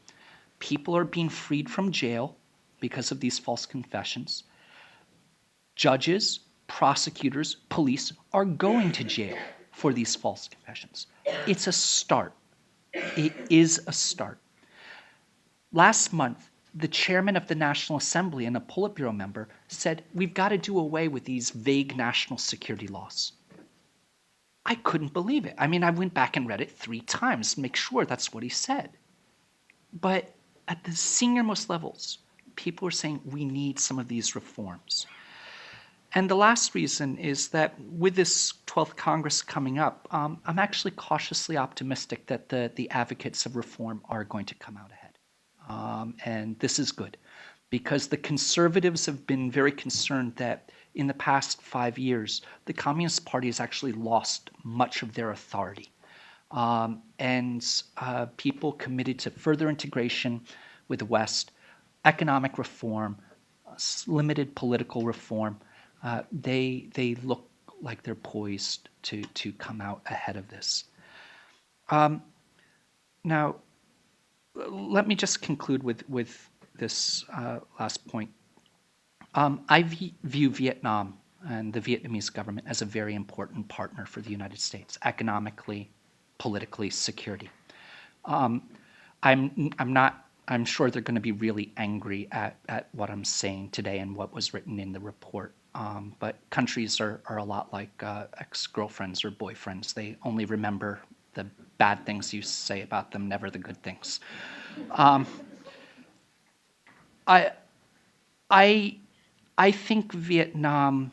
D: people are being freed from jail because of these false confessions. Judges, prosecutors, police are going to jail for these false confessions. It's a start. It is a start. Last month, the chairman of the National Assembly and a Politburo member said, we've got to do away with these vague national security laws. I couldn't believe it. I mean, I went back and read it 3 times to make sure that's what he said. But at the senior-most levels, people are saying we need some of these reforms. And the last reason is that with this 12th Congress coming up, I'm actually cautiously optimistic that the advocates of reform are going to come out ahead. And this is good, because the conservatives have been very concerned that in the past 5 years, the Communist Party has actually lost much of their authority. People committed to further integration with the West, economic reform, limited political reform, they look like they're poised to come out ahead of this. Now, let me just conclude with this last point. I view Vietnam and the Vietnamese government as a very important partner for the United States, economically, politically, security. I'm sure they're going to be really angry at what I'm saying today and what was written in the report. But countries are a lot like ex-girlfriends or boyfriends. They only remember the bad things you say about them, never the good things. I think Vietnam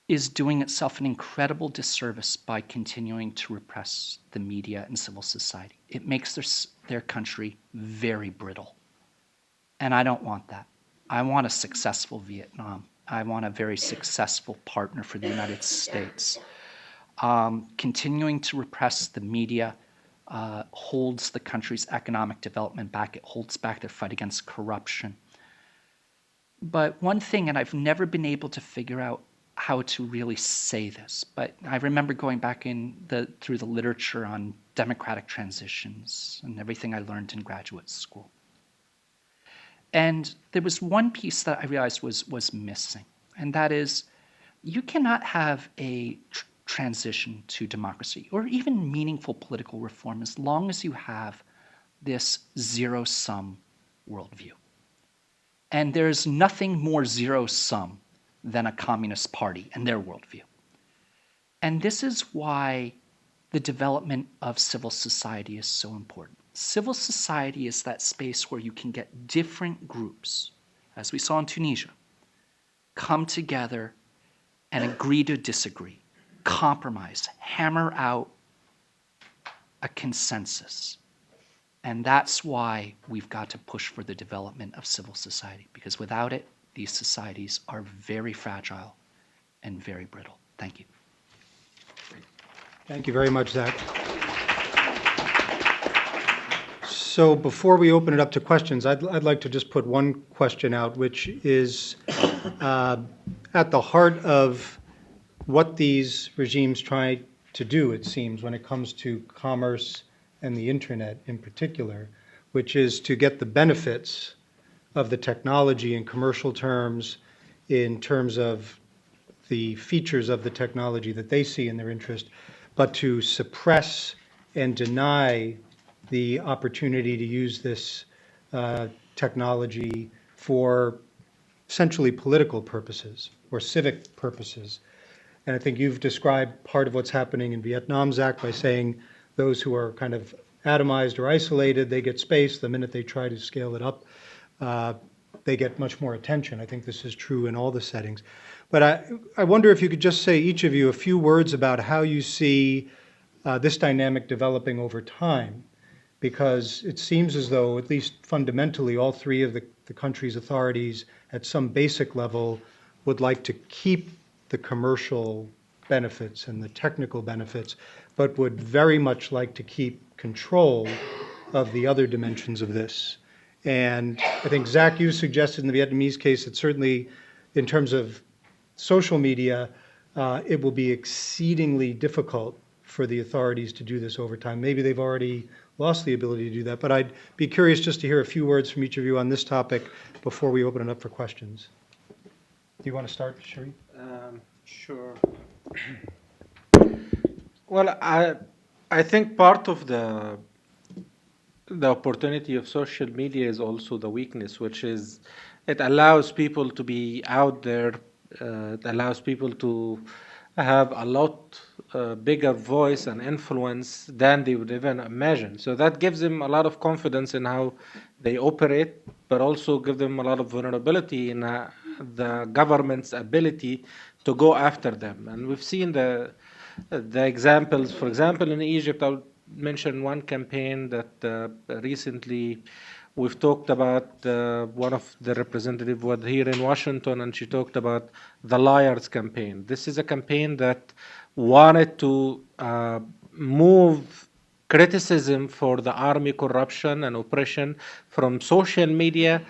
D: is doing itself an incredible disservice by continuing to repress the media and civil society. It makes their country very brittle. And I don't want that. I want a successful Vietnam. I want a very successful partner for the United States. Continuing to repress the media holds the country's economic development back. It holds back their fight against corruption. But one thing, and I've never been able to figure out how to really say this, but I remember going back through the literature on democratic transitions and everything I learned in graduate school. And there was one piece that I realized was missing, and that is you cannot have a transition to democracy or even meaningful political reform as long as you have this zero-sum worldview. And there's nothing more zero-sum than a communist party and their worldview. And this is why the development of civil society is so important. Civil society is that space where you can get different groups, as we saw in Tunisia, come together and agree to disagree, compromise, hammer out a consensus. And that's why we've got to push for the development of civil society, because without it, these societies are very fragile and very brittle. Thank you.
A: Thank you very much, Zach. So before we open it up to questions, I'd like to just put one question out, which is at the heart of what these regimes try to do, it seems, when it comes to commerce and the internet in particular, which is to get the benefits of the technology in commercial terms, in terms of the features of the technology that they see in their interest, but to suppress and deny the opportunity to use this technology for essentially political purposes or civic purposes. And I think you've described part of what's happening in Vietnam, Zach, by saying those who are kind of atomized or isolated, they get space. The minute they try to scale it up, they get much more attention. I think this is true in all the settings. But I wonder if you could just say, each of you, a few words about how you see this dynamic developing over time, because it seems as though, at least fundamentally, all three of the country's authorities at some basic level would like to keep the commercial benefits and the technical benefits, but would very much like to keep control of the other dimensions of this. And I think, Zach, you suggested in the Vietnamese case that certainly in terms of social media, it will be exceedingly difficult for the authorities to do this over time. Maybe they've already lost the ability to do that, but I'd be curious just to hear a few words from each of you on this topic before we open it up for questions. Do you want to start, Sherif?
B: Sure. Well, I think part of the opportunity of social media is also the weakness, which is it allows people to be out there. It allows people to have a lot bigger voice and influence than they would even imagine. So that gives them a lot of confidence in how they operate, but also give them a lot of vulnerability in the government's ability to go after them. And we've seen the examples. For example, in Egypt, I'll mention one campaign that recently we've talked about. One of the representatives was here in Washington, and she talked about the Liars campaign. This is a campaign that wanted to move criticism for the army corruption and oppression from social media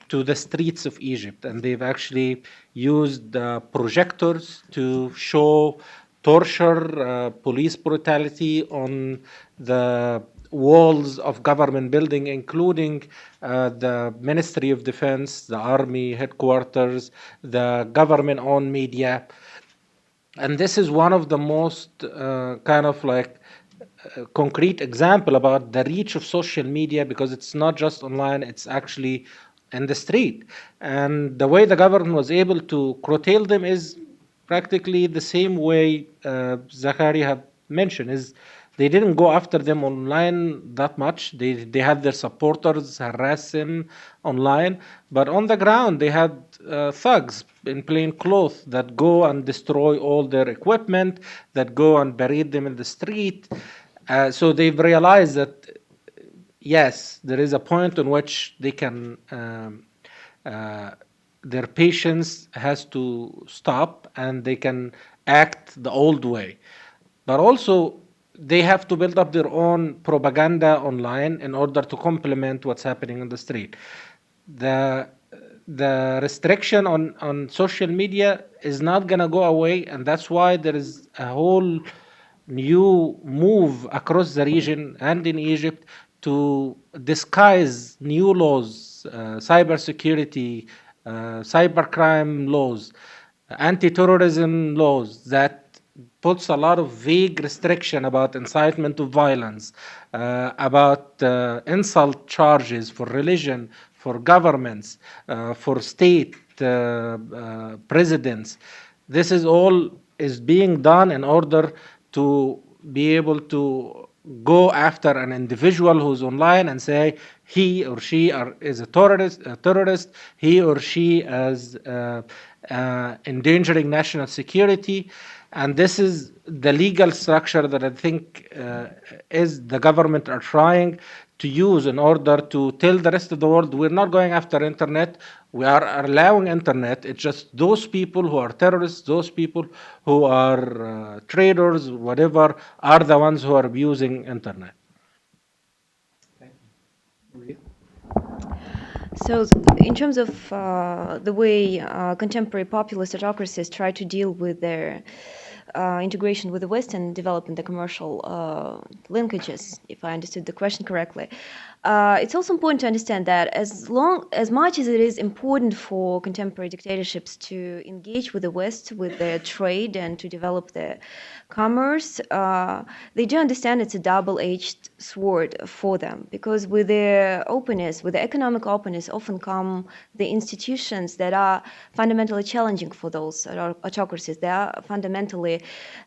B: to the streets of Egypt. And they've actually used projectors to show torture, police brutality on the walls of government building, including the Ministry of Defense, the army headquarters, the government-owned media. And this is one of the most kind of like concrete example about the reach of social media, because it's not just online, it's actually in the street. And the way the government was able to curtail them is practically the same way Zachary had mentioned, is they didn't go after them online that much. They had their supporters harass them online, but on the ground they had thugs in plain clothes that go and destroy all their equipment, that go and berate them in the street. So they've realized that, yes, there is a point in which they can, their patience has to stop and they can act the old way. But also, they have to build up their own propaganda online in order to complement what's happening on the street. The restriction on social media is not going to go away, and that's why there is a whole new move across the region and in Egypt to disguise new laws, cybersecurity, cybercrime laws, anti-terrorism laws that puts a lot of vague restriction about incitement to violence, about insult charges for religion, for governments, for state presidents. This is all is being done in order to be able to go after an individual who's online and say he or she is a terrorist, he or she is endangering national security. And this is the legal structure that I think is the government are trying to use in order to tell the rest of the world we're not going after internet, we are allowing internet. It's just those people who are terrorists, those people who are traders, whatever, are the ones who are abusing internet.
C: So, in terms of the way contemporary populist autocracies try to deal with their integration with the West and developing the commercial linkages, if I understood the question correctly. It's also important to understand that as much as it is important for contemporary dictatorships to engage with the West, with their trade and to develop their commerce, they do understand it's a double-edged sword for them, because with their openness, with the economic openness, often come the institutions that are fundamentally challenging for those autocracies. They are fundamentally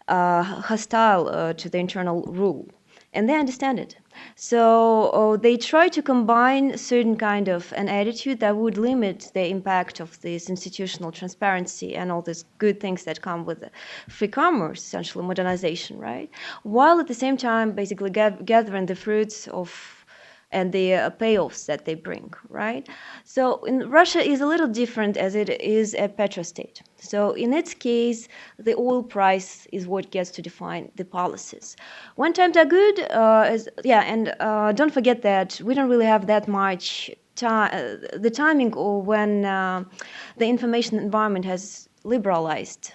C: hostile to the internal rule. And they understand it. So they try to combine certain kind of an attitude that would limit the impact of this institutional transparency and all these good things that come with free commerce, essentially modernization, right? While at the same time basically gathering the fruits of and the payoffs that they bring, right? So in Russia is a little different as it is a petrostate. So in its case, the oil price is what gets to define the policies. When times are good, don't forget that we don't really have that much the timing or when the information environment has liberalized.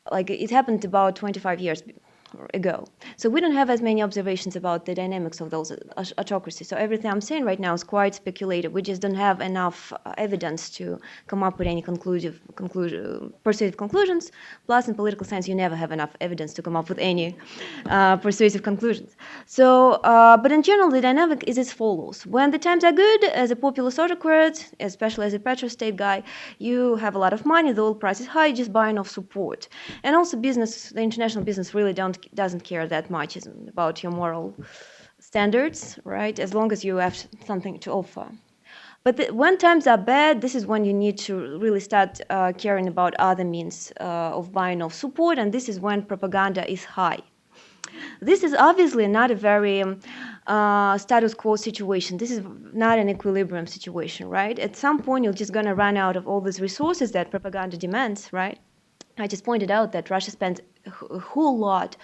C: Like it happened about 25 years ago. So we don't have as many observations about the dynamics of those autocracies. So everything I'm saying right now is quite speculative. We just don't have enough evidence to come up with any persuasive conclusions. Plus, in political science, you never have enough evidence to come up with any persuasive conclusions. So, but in general, the dynamic is as follows. When the times are good, as a populist autocrat, especially as a petrostate guy, you have a lot of money, the oil price is high, you just buy enough support. And also business, the international business really doesn't care that much about your moral standards, right? As long as you have something to offer. But when times are bad, this is when you need to really start caring about other means of buying off support, and this is when propaganda is high. This is obviously not a very status quo situation. This is not an equilibrium situation, right? At some point, you're just going to run out of all these resources that propaganda demands, right? I just pointed out that Russia spends a whole lot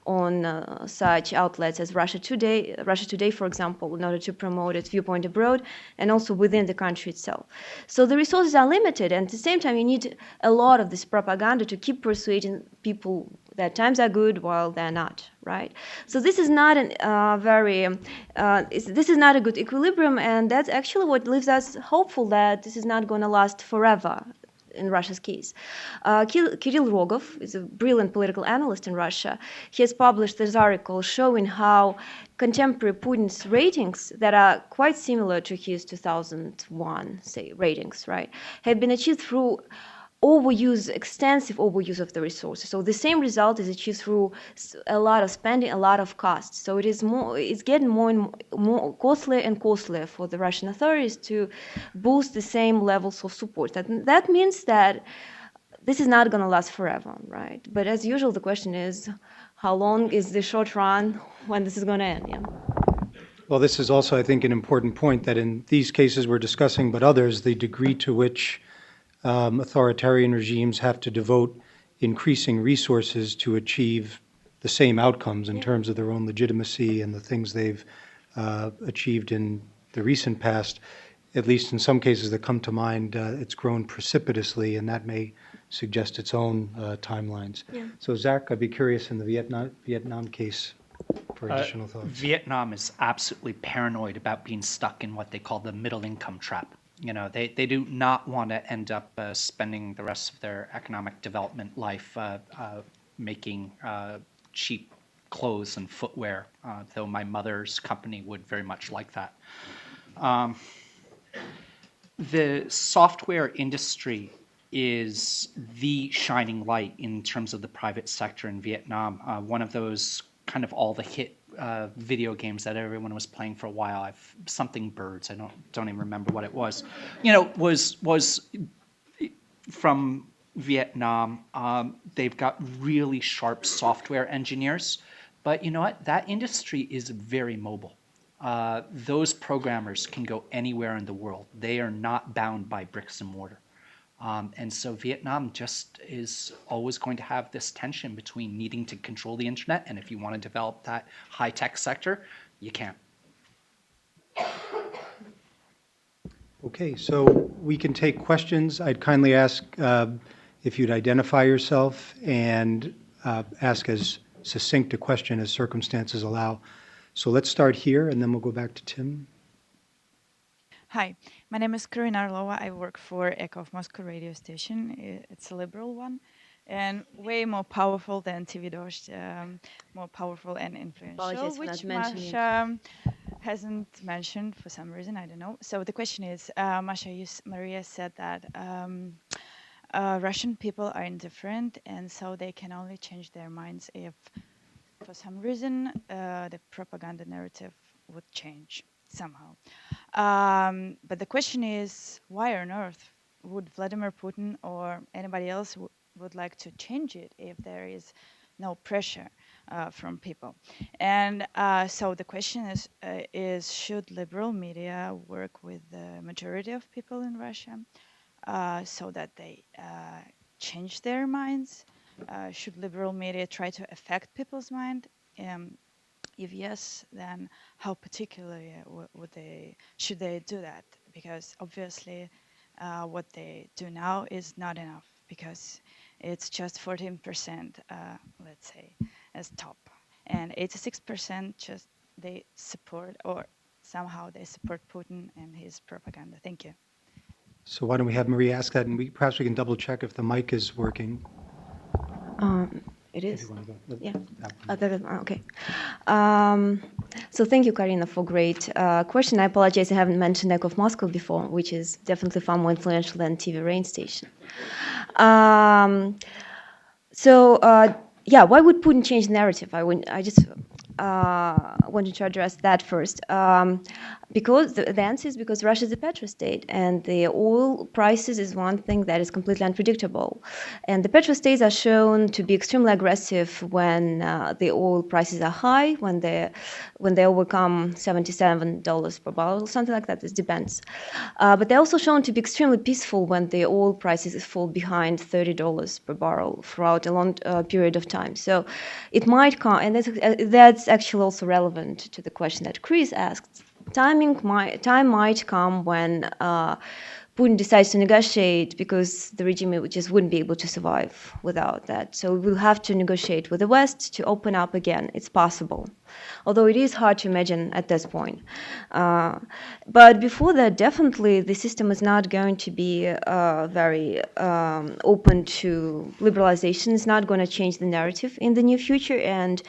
C: on such outlets as Russia Today, for example, in order to promote its viewpoint abroad and also within the country itself. So the resources are limited, and at the same time, you need a lot of this propaganda to keep persuading people that times are good while they're not, right? So this is not this is not a good equilibrium, and that's actually what leaves us hopeful that this is not going to last forever. In Russia's case. Kirill Rogov is a brilliant political analyst in Russia. He has published this article showing how contemporary Putin's ratings that are quite similar to his 2001, say, ratings, right, have been achieved through extensive overuse of the resources. So the same result is achieved through a lot of spending, a lot of costs. So it's getting more and more costlier and costlier for the Russian authorities to boost the same levels of support. That means that this is not going to last forever, right? But as usual, the question is, how long is the short run when this is going to end? Yeah.
A: Well, this is also, I think, an important point that in these cases we're discussing, but others, the degree to which authoritarian regimes have to devote increasing resources to achieve the same outcomes in terms of their own legitimacy and the things they've achieved in the recent past. At least in some cases that come to mind, it's grown precipitously, and that may suggest its own timelines. Yeah. So, Zach, I'd be curious in the Vietnam case for additional thoughts.
D: Vietnam is absolutely paranoid about being stuck in what they call the middle income trap. You know, they do not want to end up spending the rest of their economic development life making cheap clothes and footwear, though my mother's company would very much like that. The software industry is the shining light in terms of the private sector in Vietnam. One of those kind of all the hit video games that everyone was playing for a while. Something Birds. I don't even remember what it was. You know, was from Vietnam. They've got really sharp software engineers, but you know what? That industry is very mobile. Those programmers can go anywhere in the world. They are not bound by bricks and mortar. And so Vietnam just is always going to have this tension between needing to control the internet, and if you want to develop that high-tech sector, you can't.
A: Okay, so we can take questions. I'd kindly ask if you'd identify yourself and ask as succinct a question as circumstances allow. So let's start here, and then we'll go back to Tim.
E: Hi, my name is Karina Arlova. I work for Echo of Moscow radio station. It's a liberal one and way more powerful than TV Dost, more powerful and influential,
C: Apologies for
E: which
C: not mentioning it.
E: Masha hasn't mentioned for some reason, I don't know. So the question is, Maria said that Russian people are indifferent and so they can only change their minds if for some reason the propaganda narrative would change somehow. But the question is, why on earth would Vladimir Putin or anybody else would like to change it if there is no pressure from people? And so the question is should liberal media work with the majority of people in Russia so that they change their minds? Should liberal media try to affect people's mind? If yes, then how particularly should they do that? Because obviously what they do now is not enough because it's just 14%, let's say, as top. And 86% just they support or somehow they support Putin and his propaganda. Thank you.
A: So why don't we have Maria ask that, and perhaps we can double check if the mic is working.
C: It
A: If
C: is.
A: you want to go.
C: Yeah.
A: That one.
C: Okay. So thank you, Karina, for great question. I apologize, I haven't mentioned Echo of Moscow before, which is definitely far more influential than TV Rain Station. Yeah, why would Putin change the narrative? I just wanted to address that first. Because the answer is because Russia is a petrostate, and the oil prices is one thing that is completely unpredictable. And the petrostates are shown to be extremely aggressive when the oil prices are high, when they overcome $77 per barrel, something like that. It depends. But they're also shown to be extremely peaceful when the oil prices fall behind $30 per barrel throughout a long period of time. So it might come, and that's actually also relevant to the question that Chris asked. Time might come when Putin decides to negotiate because the regime just wouldn't be able to survive without that. So we'll have to negotiate with the West to open up again. It's possible, although it is hard to imagine at this point. But before that, definitely the system is not going to be very open to liberalization. It's not going to change the narrative in the near future. And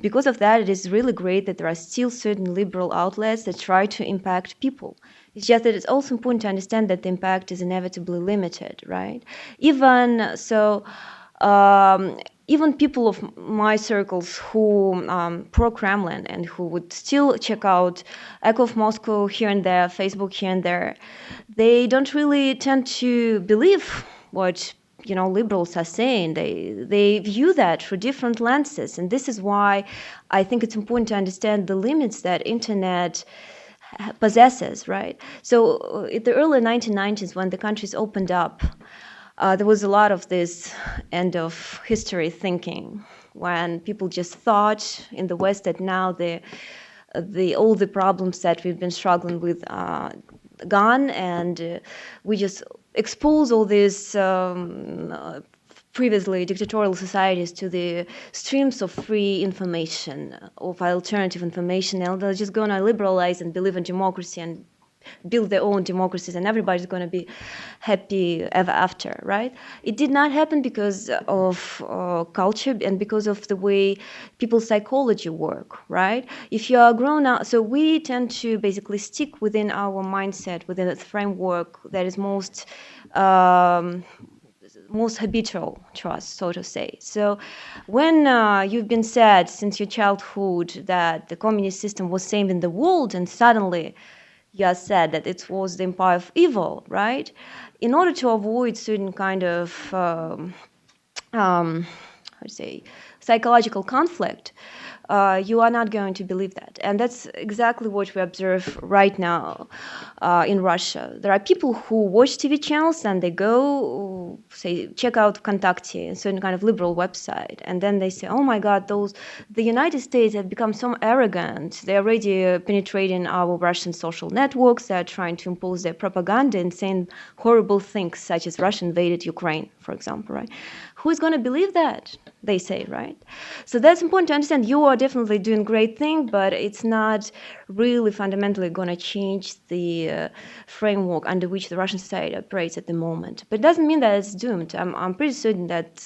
C: because of that, it is really great that there are still certain liberal outlets that try to impact people. It's just that it's also important to understand that the impact is inevitably limited, right? Even so, even people of my circles who pro-Kremlin and who would still check out Echo of Moscow here and there, Facebook here and there, they don't really tend to believe what liberals are saying. They view that through different lenses, and this is why I think it's important to understand the limits that internet possesses, right? So in the early 1990s, when the countries opened up, there was a lot of this end of history thinking, when people just thought in the West that now all the problems that we've been struggling with gone, and we just expose all these previously dictatorial societies to the streams of free information, of alternative information, and they're just going to liberalize and believe in democracy and build their own democracies, and everybody's going to be happy ever after, right? It did not happen because of culture and because of the way people's psychology work, right? If you are grown up, so we tend to basically stick within our mindset, within a framework that is most habitual to us, so to say. So when you've been said since your childhood that the communist system was saving the world, and suddenly you are said that it was the empire of evil, right? In order to avoid certain kind of psychological conflict, you are not going to believe that. And that's exactly what we observe right now in Russia. There are people who watch TV channels and they go, say, check out Kontakte, a certain kind of liberal website, and then they say, oh my God, the United States have become so arrogant. They're already penetrating our Russian social networks. They're trying to impose their propaganda and saying horrible things such as Russia invaded Ukraine, for example, right? Who is going to believe that? They say, right? So that's important to understand. You are definitely doing great thing, but it's not really fundamentally going to change the framework under which the Russian society operates at the moment. But it doesn't mean that it's doomed. I'm pretty certain that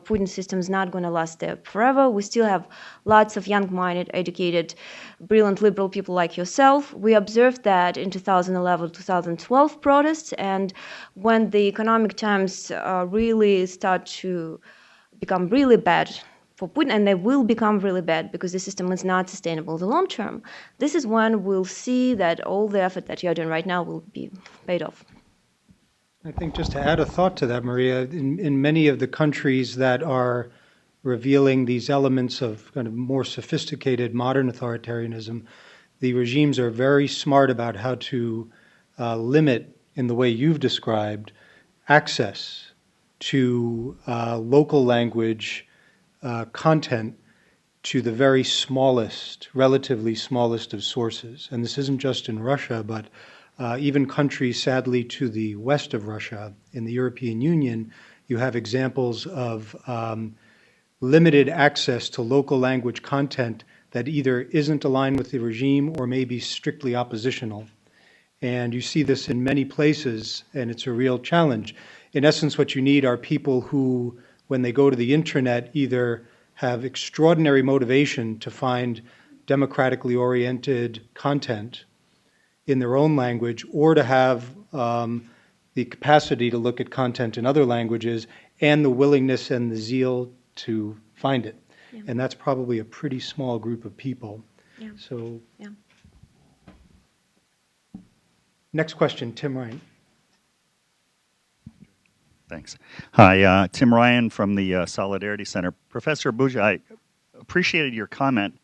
C: Putin's system is not going to last there forever. We still have lots of young-minded, educated, brilliant liberal people like yourself. We observed that in 2011, 2012 protests, and when the economic times really start to become really bad for Putin, and they will become really bad because the system is not sustainable in the long term. This is when we'll see that all the effort that you're doing right now will be paid off.
A: I think just to add a thought to that, Maria, in many of the countries that are revealing these elements of kind of more sophisticated modern authoritarianism, the regimes are very smart about how to limit, in the way you've described, access to local language content to the very smallest, relatively smallest of sources. And this isn't just in Russia, but even countries, sadly, to the west of Russia, in the European Union, you have examples of limited access to local language content that either isn't aligned with the regime or may be strictly oppositional. And you see this in many places, and it's a real challenge. In essence, what you need are people who, when they go to the internet, either have extraordinary motivation to find democratically oriented content in their own language, or to have the capacity to look at content in other languages, and the willingness and the zeal to find it.
C: Yeah.
A: And that's probably a pretty small group of people.
C: Yeah.
A: So,
C: Yeah.
A: Next question, Tim Ryan.
F: Thanks. Hi, Tim Ryan from the Solidarity Center. Professor Abuza, I appreciated your comment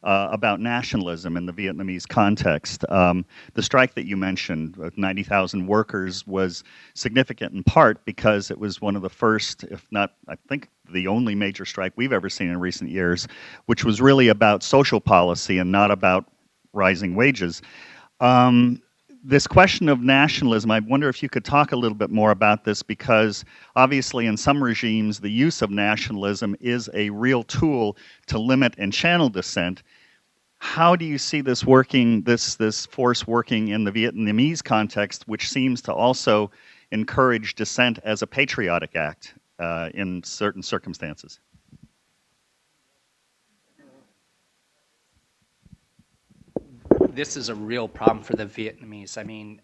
F: about nationalism in the Vietnamese context. The strike that you mentioned, 90,000 workers, was significant in part because it was one of the first, if not, I think, the only major strike we've ever seen in recent years, which was really about social policy and not about rising wages. This question of nationalism, I wonder if you could talk a little bit more about this, because obviously in some regimes the use of nationalism is a real tool to limit and channel dissent. How do you see this working, this force working in the Vietnamese context, which seems to also encourage dissent as a patriotic act in certain circumstances?
D: This is a real problem for the Vietnamese. I mean,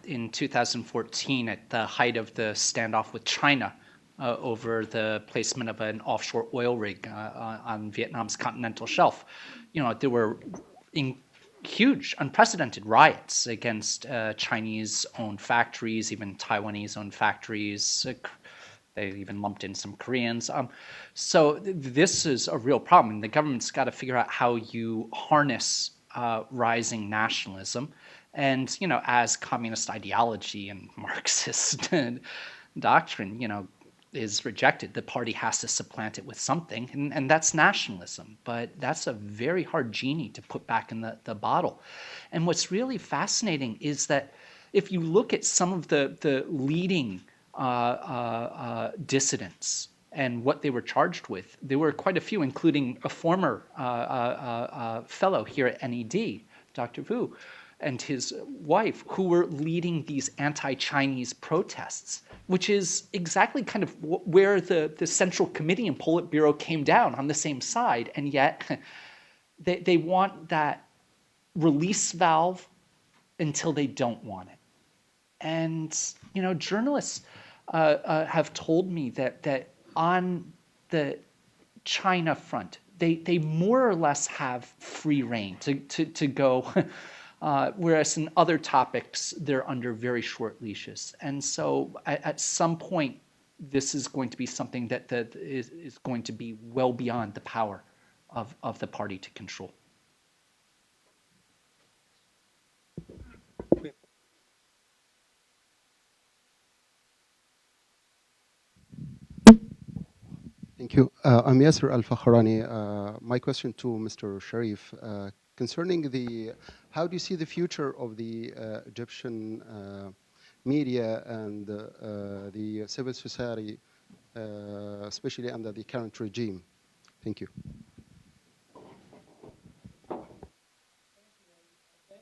D: in 2014, at the height of the standoff with China over the placement of an offshore oil rig on Vietnam's continental shelf, there were huge, unprecedented riots against Chinese-owned factories, even Taiwanese-owned factories. They even lumped in some Koreans. So this is a real problem. The government's got to figure out how you harness rising nationalism, and as communist ideology and Marxist doctrine, is rejected, the party has to supplant it with something, and that's nationalism. But that's a very hard genie to put back in the bottle. And what's really fascinating is that if you look at some of the leading dissidents and what they were charged with, there were quite a few, including a former fellow here at NED, Dr. Vu, and his wife, who were leading these anti-Chinese protests, which is exactly kind of where the Central Committee and Politburo came down on the same side, and yet they want that release valve until they don't want it. And journalists have told me that on the China front, they more or less have free rein to go, whereas in other topics, they're under very short leashes. And so at some point, this is going to be something that is going to be well beyond the power of the party to control.
G: Thank you. I'm Yasser Al-Fakhrani. My question to Mr. Sherif concerning how do you see the future of the Egyptian media and the civil society, especially under the current regime? Thank you.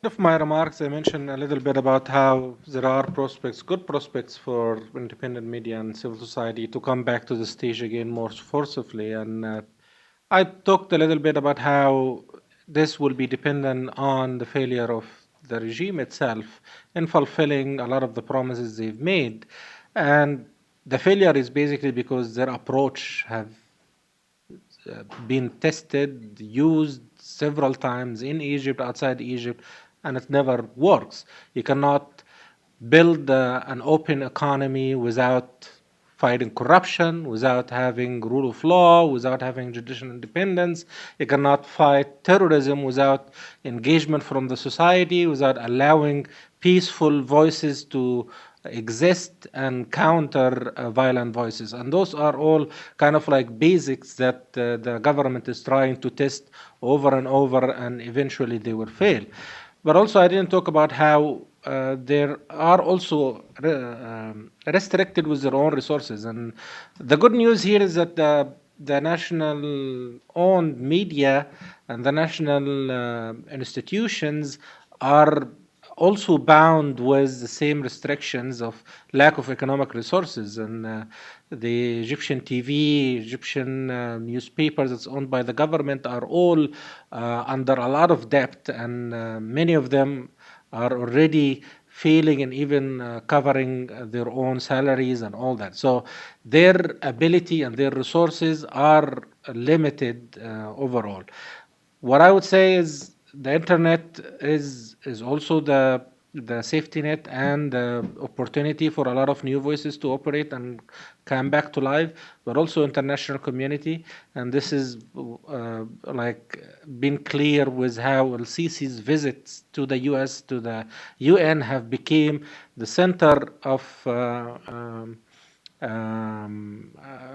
B: Of my remarks, I mentioned a little bit about how there are prospects, good prospects for independent media and civil society to come back to the stage again more forcefully. And I talked a little bit about how this will be dependent on the failure of the regime itself in fulfilling a lot of the promises they've made. And the failure is basically because their approach have been tested, used several times in Egypt, outside Egypt, and it never works. You cannot build an open economy without fighting corruption, without having rule of law, without having judicial independence. You cannot fight terrorism without engagement from the society, without allowing peaceful voices to exist and counter violent voices. And those are all kind of like basics that the government is trying to test over and over, and eventually they will fail. But also, I didn't talk about how they are also restricted with their own resources. And the good news here is that the national-owned media and the national institutions are also bound with the same restrictions of lack of economic resources. And the Egyptian TV, Egyptian newspapers that's owned by the government are all under a lot of debt, and many of them are already failing and even covering their own salaries and all that. So their ability and their resources are limited overall. What I would say is the internet is also the safety net and the opportunity for a lot of new voices to operate and come back to life, but also international community. And this is like been clear with how El-Sisi's visits to the US, to the UN have become the center of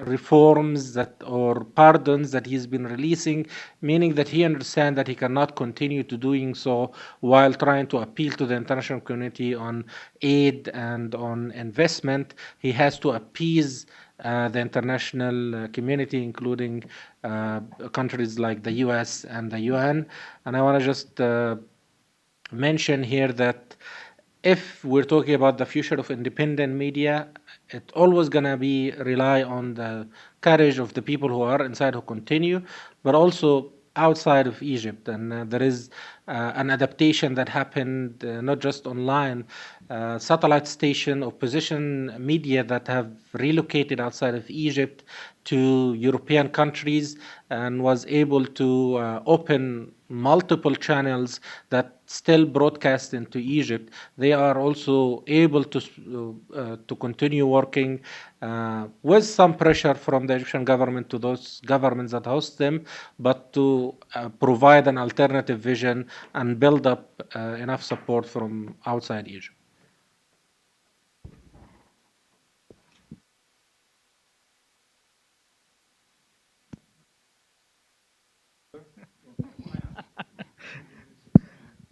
B: reforms or pardons that he's been releasing, meaning that he understands that he cannot continue to doing so while trying to appeal to the international community on aid and on investment. He has to appease the international community, including countries like the US and the UN. And I want to just mention here that if we're talking about the future of independent media, it's always going to be rely on the courage of the people who are inside who continue, but also outside of Egypt. And there is an adaptation that happened not just online, satellite station opposition media that have relocated outside of Egypt to European countries and was able to open multiple channels that still broadcast into Egypt. They are also able to continue working with some pressure from the Egyptian government to those governments that host them, but to provide an alternative vision and build up enough support from outside Egypt.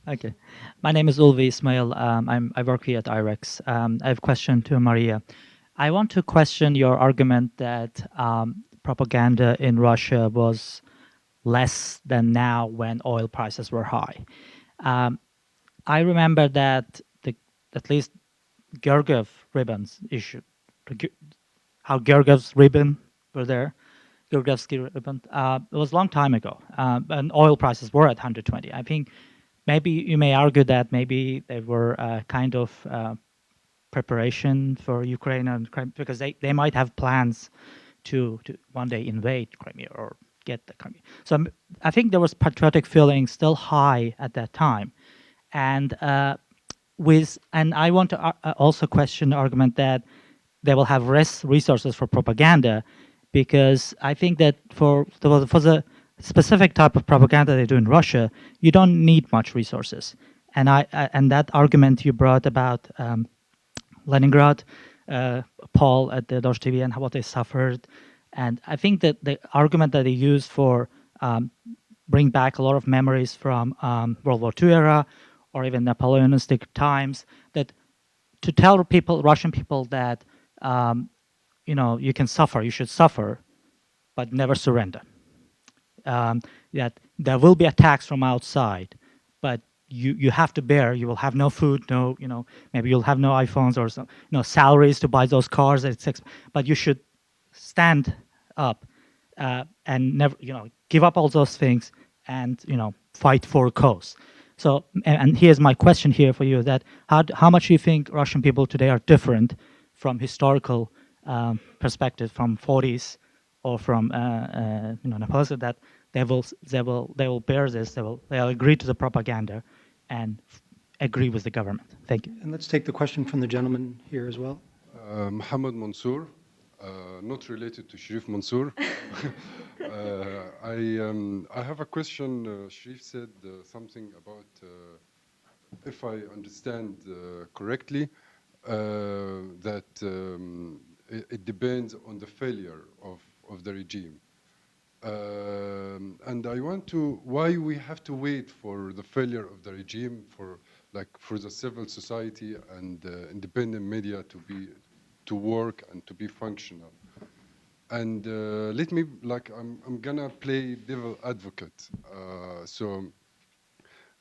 H: Okay. My name is Ulvi Ismail. I work here at IREX. I have a question to Maria. I want to question your argument that propaganda in Russia was less than now when oil prices were high. I remember that at least Gergiev ribbons issued, how Gergiev's ribbon were there, Gergievsky ribbon. It was a long time ago, and oil prices were at 120. I think maybe you may argue that maybe they were kind of preparation for Ukraine and Crimea, because they might have plans to one day invade Crimea or get the Crimea. So I think there was patriotic feeling still high at that time, and I want to also question the argument that they will have less resources for propaganda, because I think that for the specific type of propaganda they do in Russia, you don't need much resources. And and that argument you brought about Leningrad, Paul at the Deutsche TV and what they suffered, and I think that the argument that they use for bring back a lot of memories from World War II era or even Napoleonistic times, that to tell people, Russian people, that you can suffer, you should suffer, but never surrender. That there will be attacks from outside, but you have to bear. You will have no food, no maybe you'll have no iPhones or some salaries to buy those cars at six, but you should stand up and never give up all those things and fight for a cause. So and here's my question here for you: that how much do you think Russian people today are different from historical perspective, from 40s or from Napoleon, that they will bear this, they'll agree to the propaganda and agree with the government? Thank you.
A: And let's take the question from the gentleman here as well.
I: Mohammed Mansour, not related to Sherif Mansour. I have a question. Sherif said something about, if I understand correctly, that it depends on the failure of the regime. And I want to, why we have to wait for the failure of the regime for the civil society and independent media to work and to be functional. And let me, I'm gonna play devil advocate.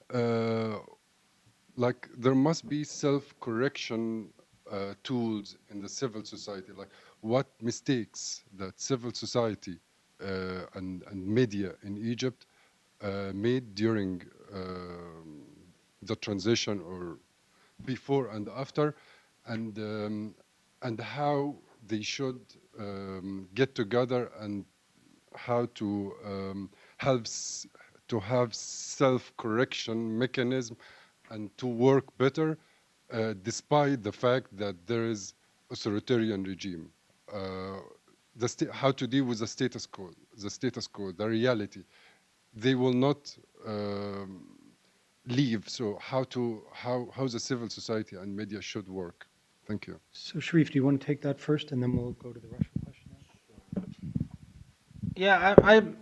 I: There must be self-correction tools in the civil society, like what mistakes that civil society and media in Egypt made during the transition or before and after, and how they should get together and how to have self-correction mechanism and to work better despite the fact that there is authoritarian regime. How to deal with the status quo, the reality. They will not leave. So how the civil society and media should work. Thank you.
A: So Sherif, do you want to take that first, and then we'll go to the Russian question?
B: Yeah,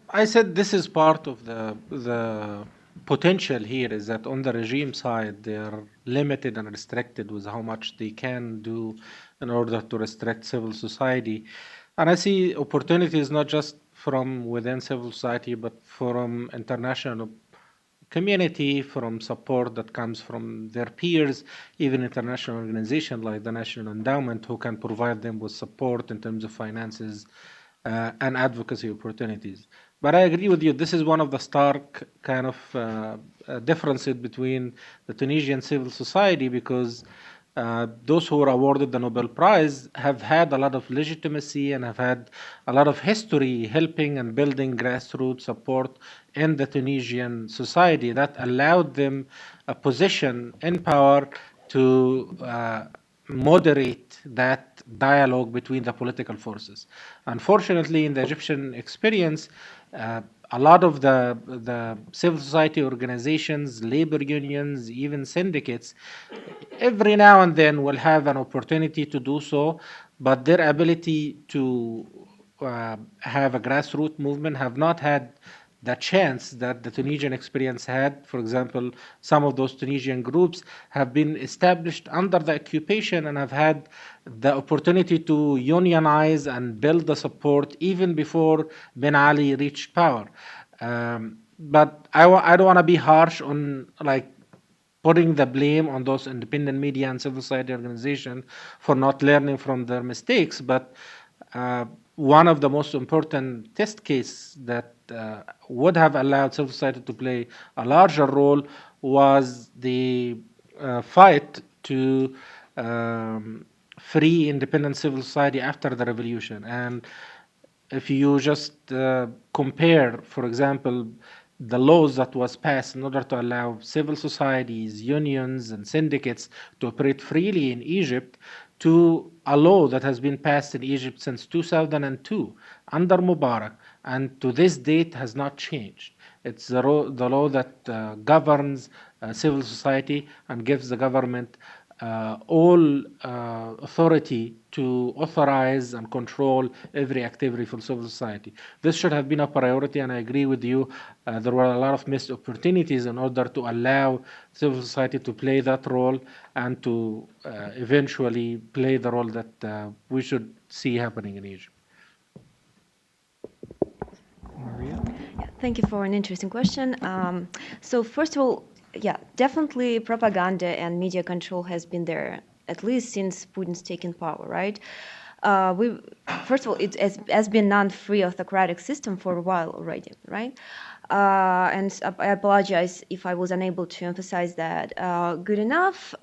B: I said this is part of the potential here, is that on the regime side they are limited and restricted with how much they can do in order to restrict civil society. And I see opportunities not just from within civil society, but from international community, from support that comes from their peers, even international organizations like the National Endowment, who can provide them with support in terms of finances and advocacy opportunities. But I agree with you, this is one of the stark kind of differences between the Tunisian civil society, because those who were awarded the Nobel Prize have had a lot of legitimacy and have had a lot of history helping and building grassroots support in the Tunisian society that allowed them a position in power to moderate that dialogue between the political forces. Unfortunately, in the Egyptian experience, a lot of the civil society organizations, labor unions, even syndicates, every now and then will have an opportunity to do so, but their ability to have a grassroots movement have not had the chance that the Tunisian experience had. For example, some of those Tunisian groups have been established under the occupation and have had the opportunity to unionize and build the support even before Ben Ali reached power. But I don't want to be harsh on putting the blame on those independent media and civil society organizations for not learning from their mistakes. But one of the most important test cases that would have allowed civil society to play a larger role was the fight to free independent civil society after the revolution. And if you just compare, for example, the laws that was passed in order to allow civil societies, unions, and syndicates to operate freely in Egypt to a law that has been passed in Egypt since 2002 under Mubarak, and to this date has not changed. It's the law that governs civil society and gives the government all authority to authorize and control every activity for civil society. This should have been a priority, and I agree with you. There were a lot of missed opportunities in order to allow civil society to play that role and to eventually play the role that we should see happening in Egypt.
A: Maria?
C: Yeah, thank you for an interesting question. So first of all, yeah, definitely propaganda and media control has been there at least since Putin's taken power, right? First of all, it has been non-free autocratic system for a while already, right? And I apologize if I was unable to emphasize that good enough.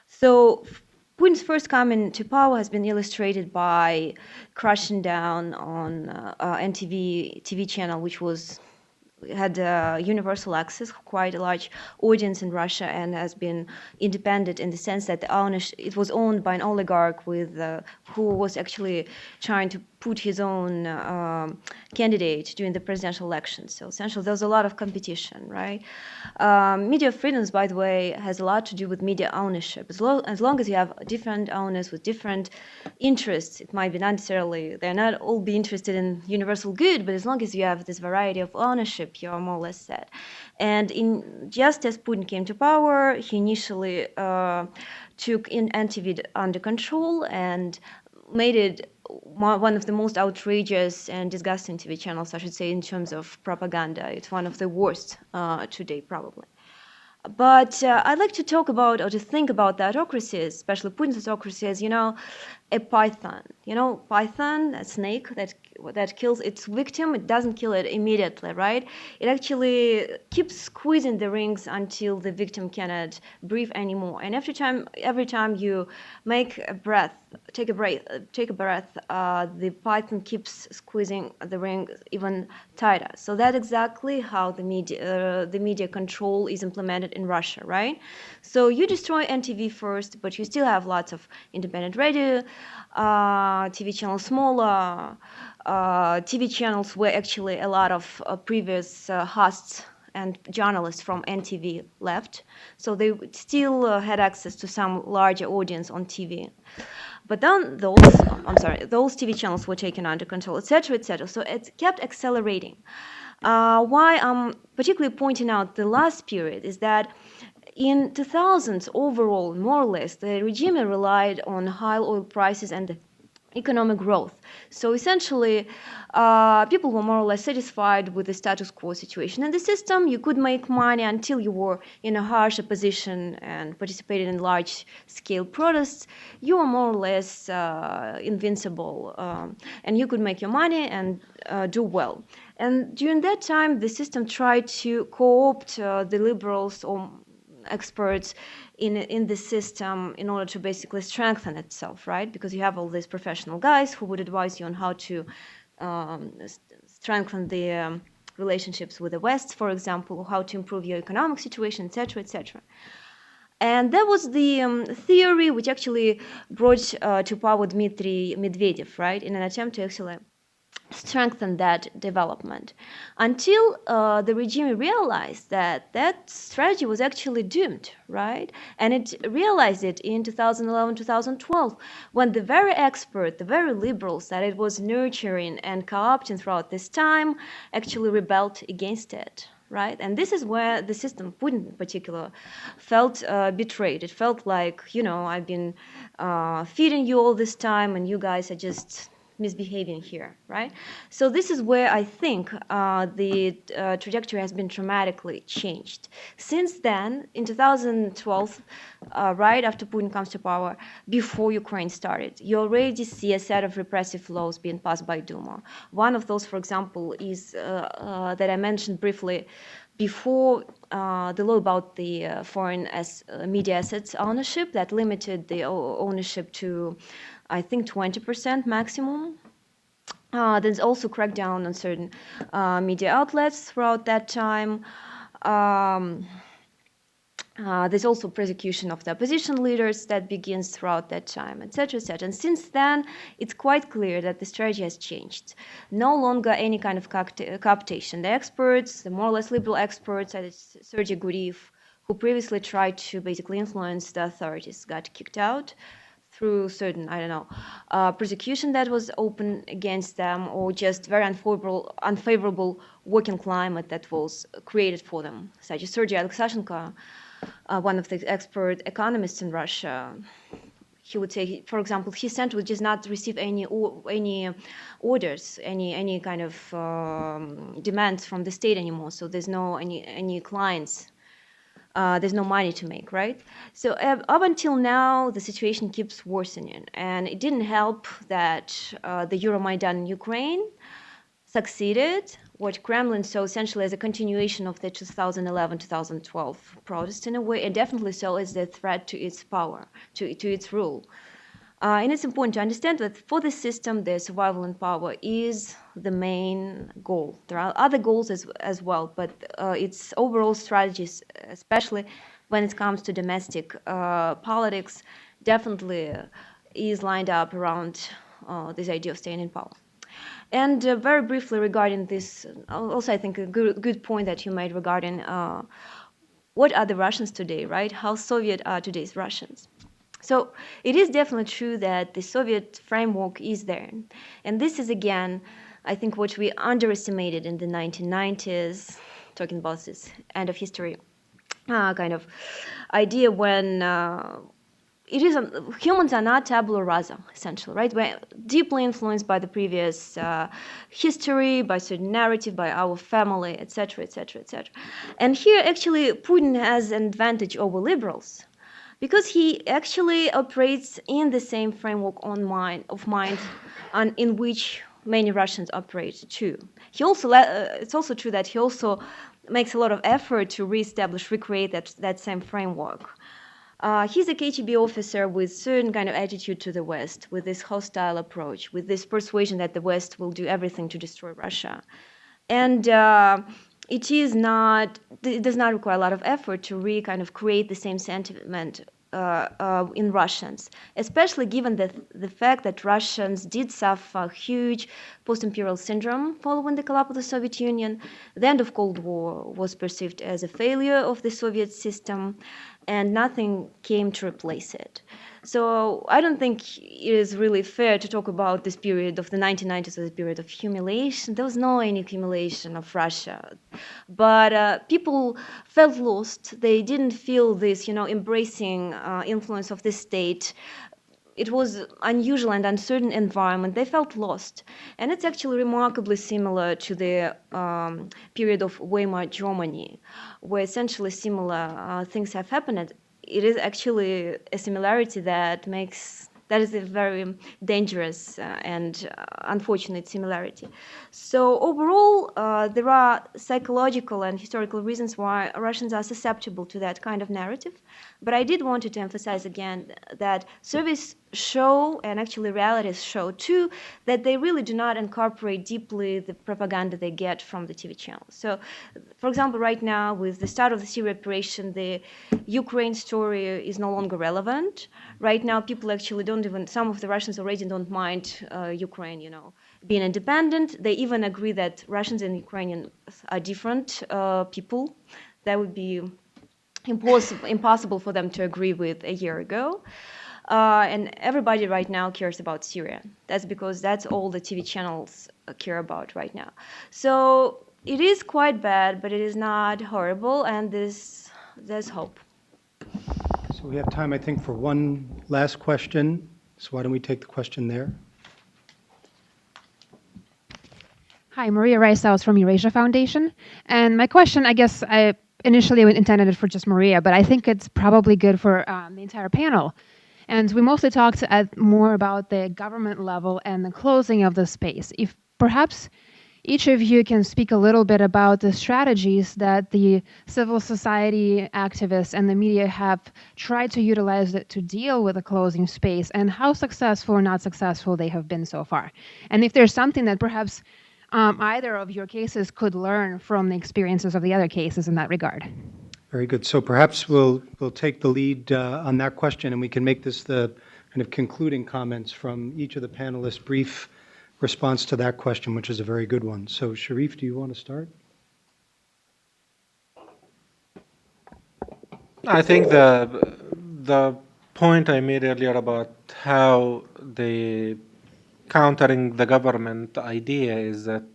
C: So Putin's first coming to power has been illustrated by crashing down on NTV TV channel, which had universal access, quite a large audience in Russia, and has been independent in the sense that it was owned by an oligarch who was actually trying to put his own candidate during the presidential election. So essentially, there was a lot of competition, right? Media freedoms, by the way, has a lot to do with media ownership. As long as you have different owners with different interests, it might be not necessarily, they're not all be interested in universal good, but as long as you have this variety of ownership, you're more or less set. And just as Putin came to power, he initially took NTV under control and made it one of the most outrageous and disgusting TV channels, I should say, in terms of propaganda. It's one of the worst today, probably. But I'd like to talk about or to think about the autocracies, especially Putin's autocracy, as, a python. Python, a snake that kills its victim. It doesn't kill it immediately, right? It actually keeps squeezing the rings until the victim cannot breathe anymore. And every time you take a breath, the python keeps squeezing the ring even tighter. So that's exactly how the media control is implemented in Russia, right? So you destroy NTV first, but you still have lots of independent radio, TV channels, smaller TV channels where actually a lot of previous hosts and journalists from NTV left. So they still had access to some larger audience on TV. But then those TV channels were taken under control, etc., etc. So it kept accelerating. Why I'm particularly pointing out the last period is that in 2000s, overall, more or less, the regime relied on high oil prices and economic growth. So essentially, people were more or less satisfied with the status quo situation in the system. You could make money until you were in a harsh opposition and participated in large-scale protests. You were more or less invincible, and you could make your money and do well. And during that time, the system tried to co-opt the liberals or experts in the system in order to basically strengthen itself, right? Because you have all these professional guys who would advise you on how to strengthen the relationships with the West, for example, how to improve your economic situation, etc., etc. And that was the theory which actually brought to power Dmitry Medvedev, right, in an attempt to actually strengthen that development, until the regime realized that strategy was actually doomed, right? And it realized it in 2011, 2012, when the very expert, the very liberals that it was nurturing and co-opting throughout this time actually rebelled against it, right? And this is where the system, Putin in particular, felt betrayed. It felt like, I've been feeding you all this time and you guys are just misbehaving here, right? So this is where I think the trajectory has been dramatically changed. Since then, in 2012, right after Putin comes to power, before Ukraine started, you already see a set of repressive laws being passed by Duma. One of those, for example, is that I mentioned briefly before, the law about the foreign media assets ownership that limited the ownership to, I think, 20% maximum. There's also crackdown on certain media outlets throughout that time. There's also persecution of the opposition leaders that begins throughout that time, etc., etc. And since then, it's quite clear that the strategy has changed. No longer any kind of cooptation. The experts, the more or less liberal experts, like Sergei Guriev, who previously tried to basically influence the authorities, got kicked out through certain, I don't know, persecution that was open against them, or just very unfavorable working climate that was created for them, such as Sergei Alexashenko, one of the expert economists in Russia. He would say, for example, his center would just not receive any orders, any kind of demands from the state anymore. So there's no any clients. There's no money to make, right? So up until now, the situation keeps worsening, and it didn't help that the Euromaidan in Ukraine succeeded, what Kremlin saw essentially as a continuation of the 2011-2012 protest in a way, and definitely so as a threat to its power, to its rule. And it's important to understand that for the system, the survival in power is the main goal. There are other goals as well, but its overall strategies, especially when it comes to domestic politics, definitely is lined up around this idea of staying in power. And very briefly regarding this, also I think a good point that you made regarding what are the Russians today, right? How Soviet are today's Russians. So it is definitely true that the Soviet framework is there. And this is, again, I think what we underestimated in the 1990s, talking about this end of history kind of idea when humans are not tabula rasa, essentially, right? We're deeply influenced by the previous history, by certain narrative, by our family, etc., etc., etc. And here, actually, Putin has an advantage over liberals, because he actually operates in the same framework of mind in which many Russians operate too. He also it's also true that he also makes a lot of effort to recreate that same framework. He's a KGB officer with certain kind of attitude to the West, with this hostile approach, with this persuasion that the West will do everything to destroy Russia. And it does not require a lot of effort to kind of create the same sentiment in Russians, especially given the fact that Russians did suffer huge post-imperial syndrome following the collapse of the Soviet Union. The end of Cold War was perceived as a failure of the Soviet system, and nothing came to replace it. So I don't think it is really fair to talk about this period of the 1990s as a period of humiliation. There was no any humiliation of Russia. But people felt lost. They didn't feel this, embracing influence of the state. It was unusual and uncertain environment. They felt lost. And it's actually remarkably similar to the period of Weimar Germany, where essentially similar things have happened. It is actually a similarity that is a very dangerous and unfortunate similarity. So overall, there are psychological and historical reasons why Russians are susceptible to that kind of narrative. But I did want to emphasize again that surveys show, and actually realities show too, that they really do not incorporate deeply the propaganda they get from the TV channels. So, for example, right now, with the start of the Syria operation, the Ukraine story is no longer relevant. Right now, people actually some of the Russians already don't mind Ukraine, being independent. They even agree that Russians and Ukrainians are different people. That would be impossible for them to agree with a year ago. And everybody right now cares about Syria. That's because that's all the TV channels care about right now. So it is quite bad, but it is not horrible, and there's hope.
A: So we have time, I think, for one last question. So why don't we take the question there?
J: Hi, Maria Ricehouse from Eurasia Foundation. And my question, I guess I initially intended it for just Maria, but I think it's probably good for the entire panel. And we mostly talked more about the government level and the closing of the space. If perhaps each of you can speak a little bit about the strategies that the civil society activists and the media have tried to utilize to deal with the closing space, and how successful or not successful they have been so far. And if there's something that perhaps either of your cases could learn from the experiences of the other cases in that regard.
A: Very good. So perhaps we'll take the lead on that question, and we can make this the kind of concluding comments from each of the panelists' brief response to that question, which is a very good one. So Sherif, do you want to start?
B: I think the point I made earlier about how the countering the government idea is that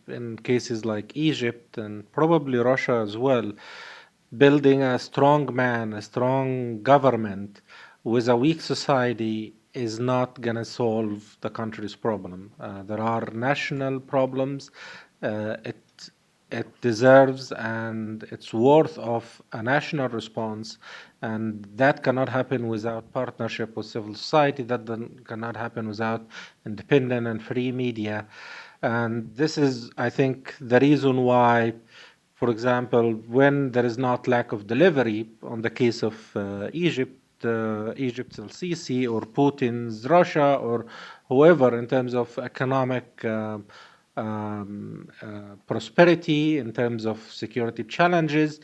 B: in cases like Egypt and probably Russia as well, building a strong man, a strong government with a weak society is not going to solve the country's problem. There are national problems. It deserves and it's worth of a national response, and that cannot happen without partnership with civil society. That cannot happen without independent and free media. And this is, I think, the reason why, for example, when there is not lack of delivery on the case of Egypt, Egypt's al-Sisi or Putin's Russia or whoever in terms of economic prosperity, in terms of security challenges,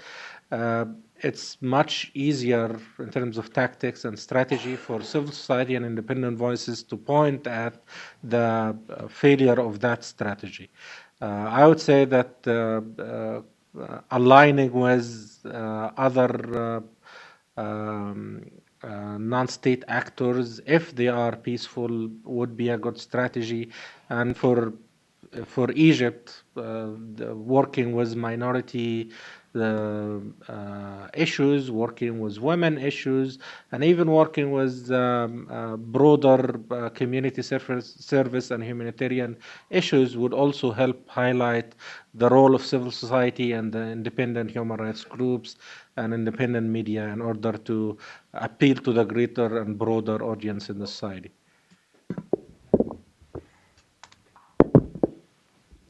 B: it's much easier in terms of tactics and strategy for civil society and independent voices to point at the failure of that strategy. I would say that aligning with other non-state actors, if they are peaceful, would be a good strategy. And for Egypt, working with minority issues, working with women issues, and even working with broader community service and humanitarian issues would also help highlight the role of civil society and the independent human rights groups and independent media in order to appeal to the greater and broader audience in the society.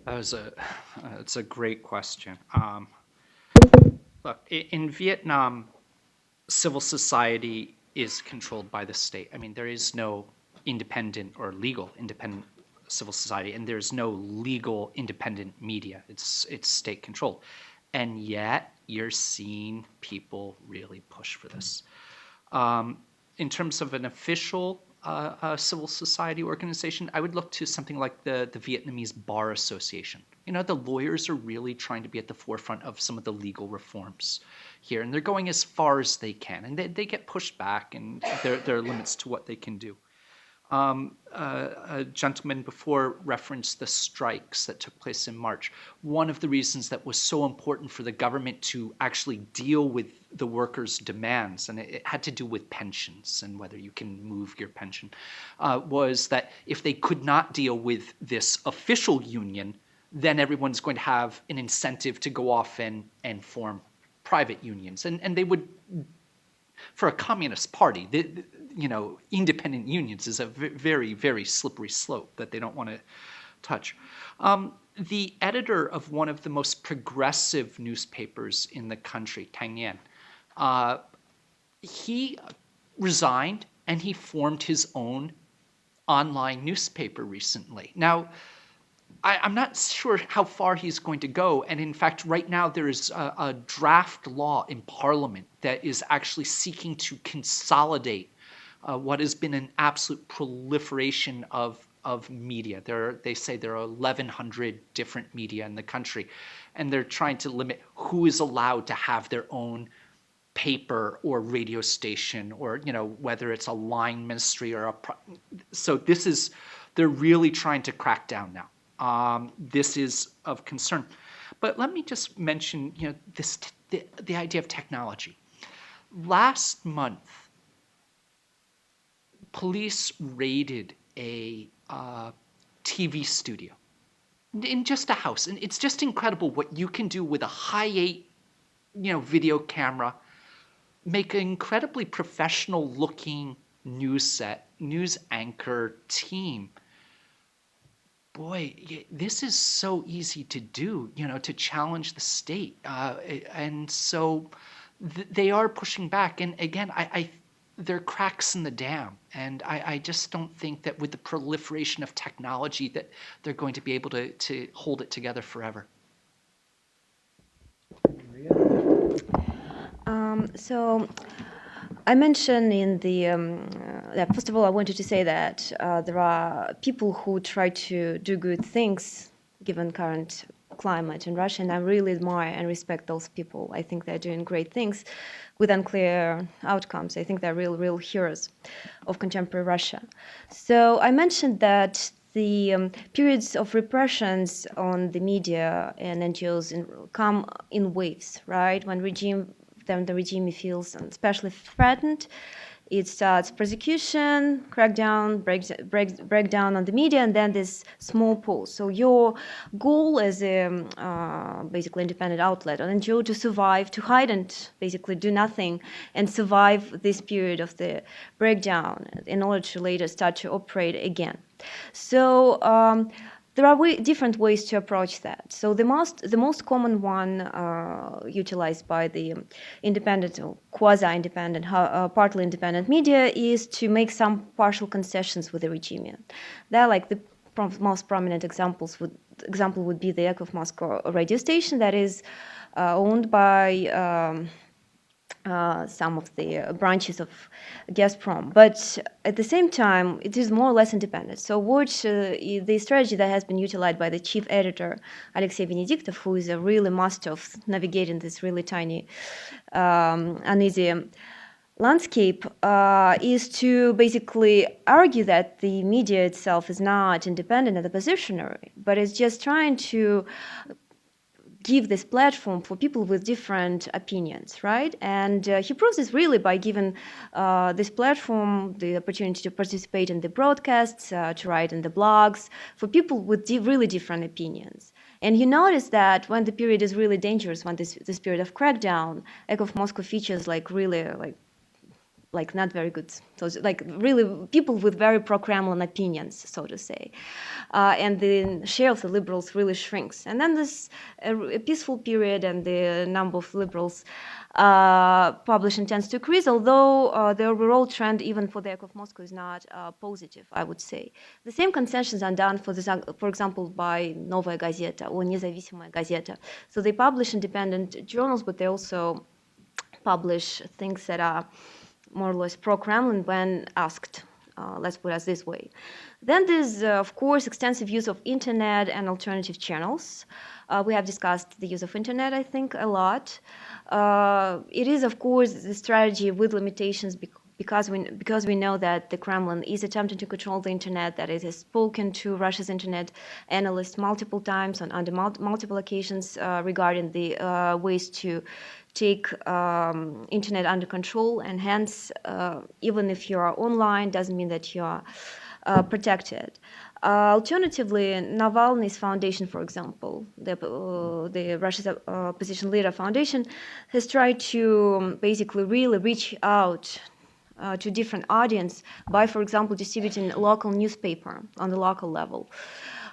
D: It's a great question. Look, in Vietnam, civil society is controlled by the state. I mean, there is no independent or legal independent civil society, and there's no legal independent media. It's state controlled. And yet, you're seeing people really push for this. In terms of an official civil society organization, I would look to something like the Vietnamese Bar Association. You know, the lawyers are really trying to be at the forefront of some of the legal reforms here, and they're going as far as they can, and they get pushed back, and there are limits to what they can do. A gentleman before referenced the strikes that took place in March. One of the reasons that was so important for the government to actually deal with the workers' demands, and it had to do with pensions and whether you can move your pension, was that if they could not deal with this official union, then everyone's going to have an incentive to go off and form private unions. And they would, for a communist party, independent unions is a very, very slippery slope that they don't want to touch. The editor of one of the most progressive newspapers in the country, Thanh Nguyen, he resigned and he formed his own online newspaper recently. Now, I'm not sure how far he's going to go. And in fact, right now there is a draft law in Parliament that is actually seeking to consolidate what has been an absolute proliferation of media. They say there are 1,100 different media in the country, and they're trying to limit who is allowed to have their own paper or radio station, or whether it's a line ministry or so they're really trying to crack down now. This is of concern. But let me just mention, the idea of technology. Last month, police raided a TV studio in just a house, and it's just incredible what you can do with a high-8, video camera, make an incredibly professional-looking news anchor team. Boy, this is so easy to do, to challenge the state. And so they are pushing back. And again, there are cracks in the dam. And I just don't think that with the proliferation of technology that they're going to be able to hold it together forever.
A: Maria?
C: So I mentioned in the, that first of all, I wanted to say that there are people who try to do good things given current climate in Russia, and I really admire and respect those people. I think they're doing great things with unclear outcomes. I think they're real heroes of contemporary Russia. So I mentioned that the periods of repressions on the media and NGOs come in waves, right? When the regime feels especially threatened, it starts persecution, crackdown, breakdown on the media, and then this small pause. So your goal as a basically independent outlet, an NGO, to survive, to hide and basically do nothing and survive this period of the breakdown in order to later start to operate again. So there are different ways to approach that. So the most common one utilized by the independent or quasi-independent, partly independent media is to make some partial concessions with the regime. They're like the most prominent example would be the Echo of Moscow radio station that is owned by some of the branches of Gazprom, but at the same time, it is more or less independent. So what the strategy that has been utilized by the chief editor, Alexei Venediktov, who is a really master of navigating this really tiny, uneasy landscape, is to basically argue that the media itself is not independent and oppositionary, but is just trying to give this platform for people with different opinions, right? And he proves this really by giving this platform the opportunity to participate in the broadcasts, to write in the blogs, for people with really different opinions. And he noticed that when the period is really dangerous, when this period of crackdown, Echo of Moscow features really not very good, so like really people with very pro-Kremlin opinions, so to say, and the share of the liberals really shrinks. And then this a peaceful period, and the number of liberals publishing tends to increase, although the overall trend, even for the Echo of Moscow, is not positive, I would say. The same concessions are done, for example, by Novaya Gazeta or Независимая Gazeta. So they publish independent journals, but they also publish things that are more or less pro-Kremlin when asked. Let's put it this way. Then there's, of course, extensive use of internet and alternative channels. We have discussed the use of internet, I think, a lot. It is, of course, the strategy with limitations because we know that the Kremlin is attempting to control the internet, that it has spoken to Russia's internet analysts multiple times under multiple occasions regarding the ways to take internet under control, and hence, even if you are online, doesn't mean that you are protected. Alternatively, Navalny's foundation, for example, the Russia's opposition leader foundation, has tried to basically really reach out to different audience by, for example, distributing a local newspaper on the local level.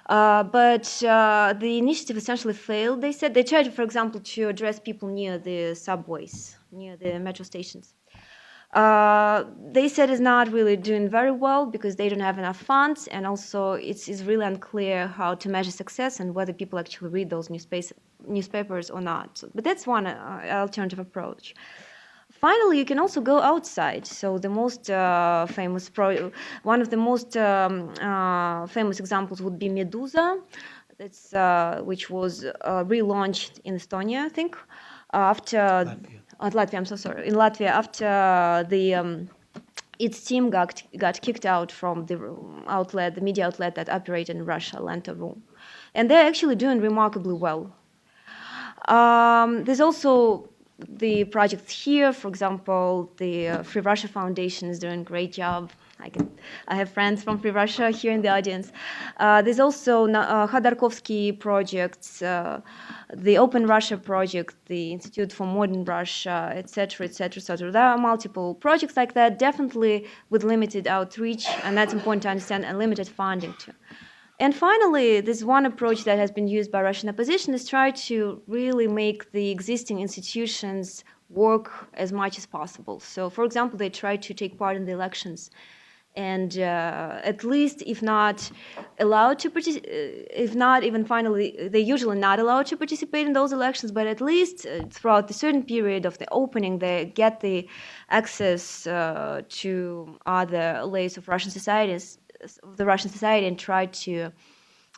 C: But the initiative essentially failed. They said they tried, for example, to address people near the subways, near the metro stations. They said it's not really doing very well because they don't have enough funds, and also it's really unclear how to measure success and whether people actually read those newspapers or not. But that's one alternative approach. Finally, you can also go outside. So the most famous, one of the most famous examples would be Medusa, that's which was relaunched in Estonia, I think, after Latvia. I'm so sorry. In Latvia, after the its team got kicked out from the media outlet that operated in Russia, Lenta.ru, and they're actually doing remarkably well. There's also the projects here, for example, the Free Russia Foundation is doing a great job. I have friends from Free Russia here in the audience. There's also Khodorkovsky projects, the Open Russia project, the Institute for Modern Russia, etc., etc., etc. There are multiple projects like that, definitely with limited outreach, and that's important to understand, and limited funding too. And finally, this one approach that has been used by Russian opposition is try to really make the existing institutions work as much as possible. So, for example, they try to take part in the elections and at least, if not allowed to if not even finally, they're usually not allowed to participate in those elections, but at least throughout the certain period of the opening, they get the access to other layers of Russian societies, the Russian society, and try to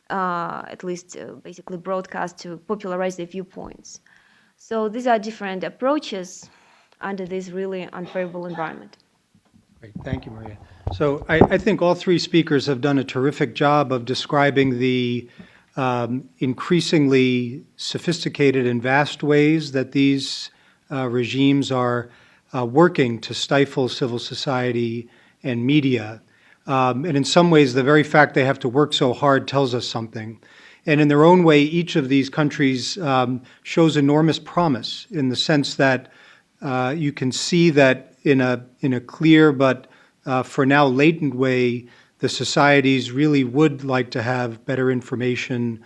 C: at least basically broadcast to popularize their viewpoints. So these are different approaches under this really unfavorable environment.
A: Great. Thank you, Maria. So I think all three speakers have done a terrific job of describing the increasingly sophisticated and vast ways that these regimes are working to stifle civil society and media. And in some ways, the very fact they have to work so hard tells us something. And in their own way, each of these countries shows enormous promise in the sense that you can see that in a clear but for now latent way, the societies really would like to have better information,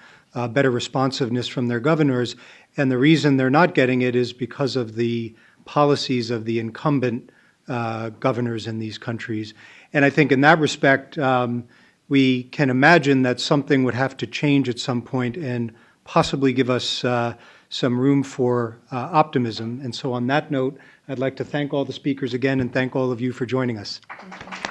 A: better responsiveness from their governors. And the reason they're not getting it is because of the policies of the incumbent governors in these countries. And I think in that respect, we can imagine that something would have to change at some point and possibly give us some room for optimism. And so on that note, I'd like to thank all the speakers again and thank all of you for joining us.
C: Thank you.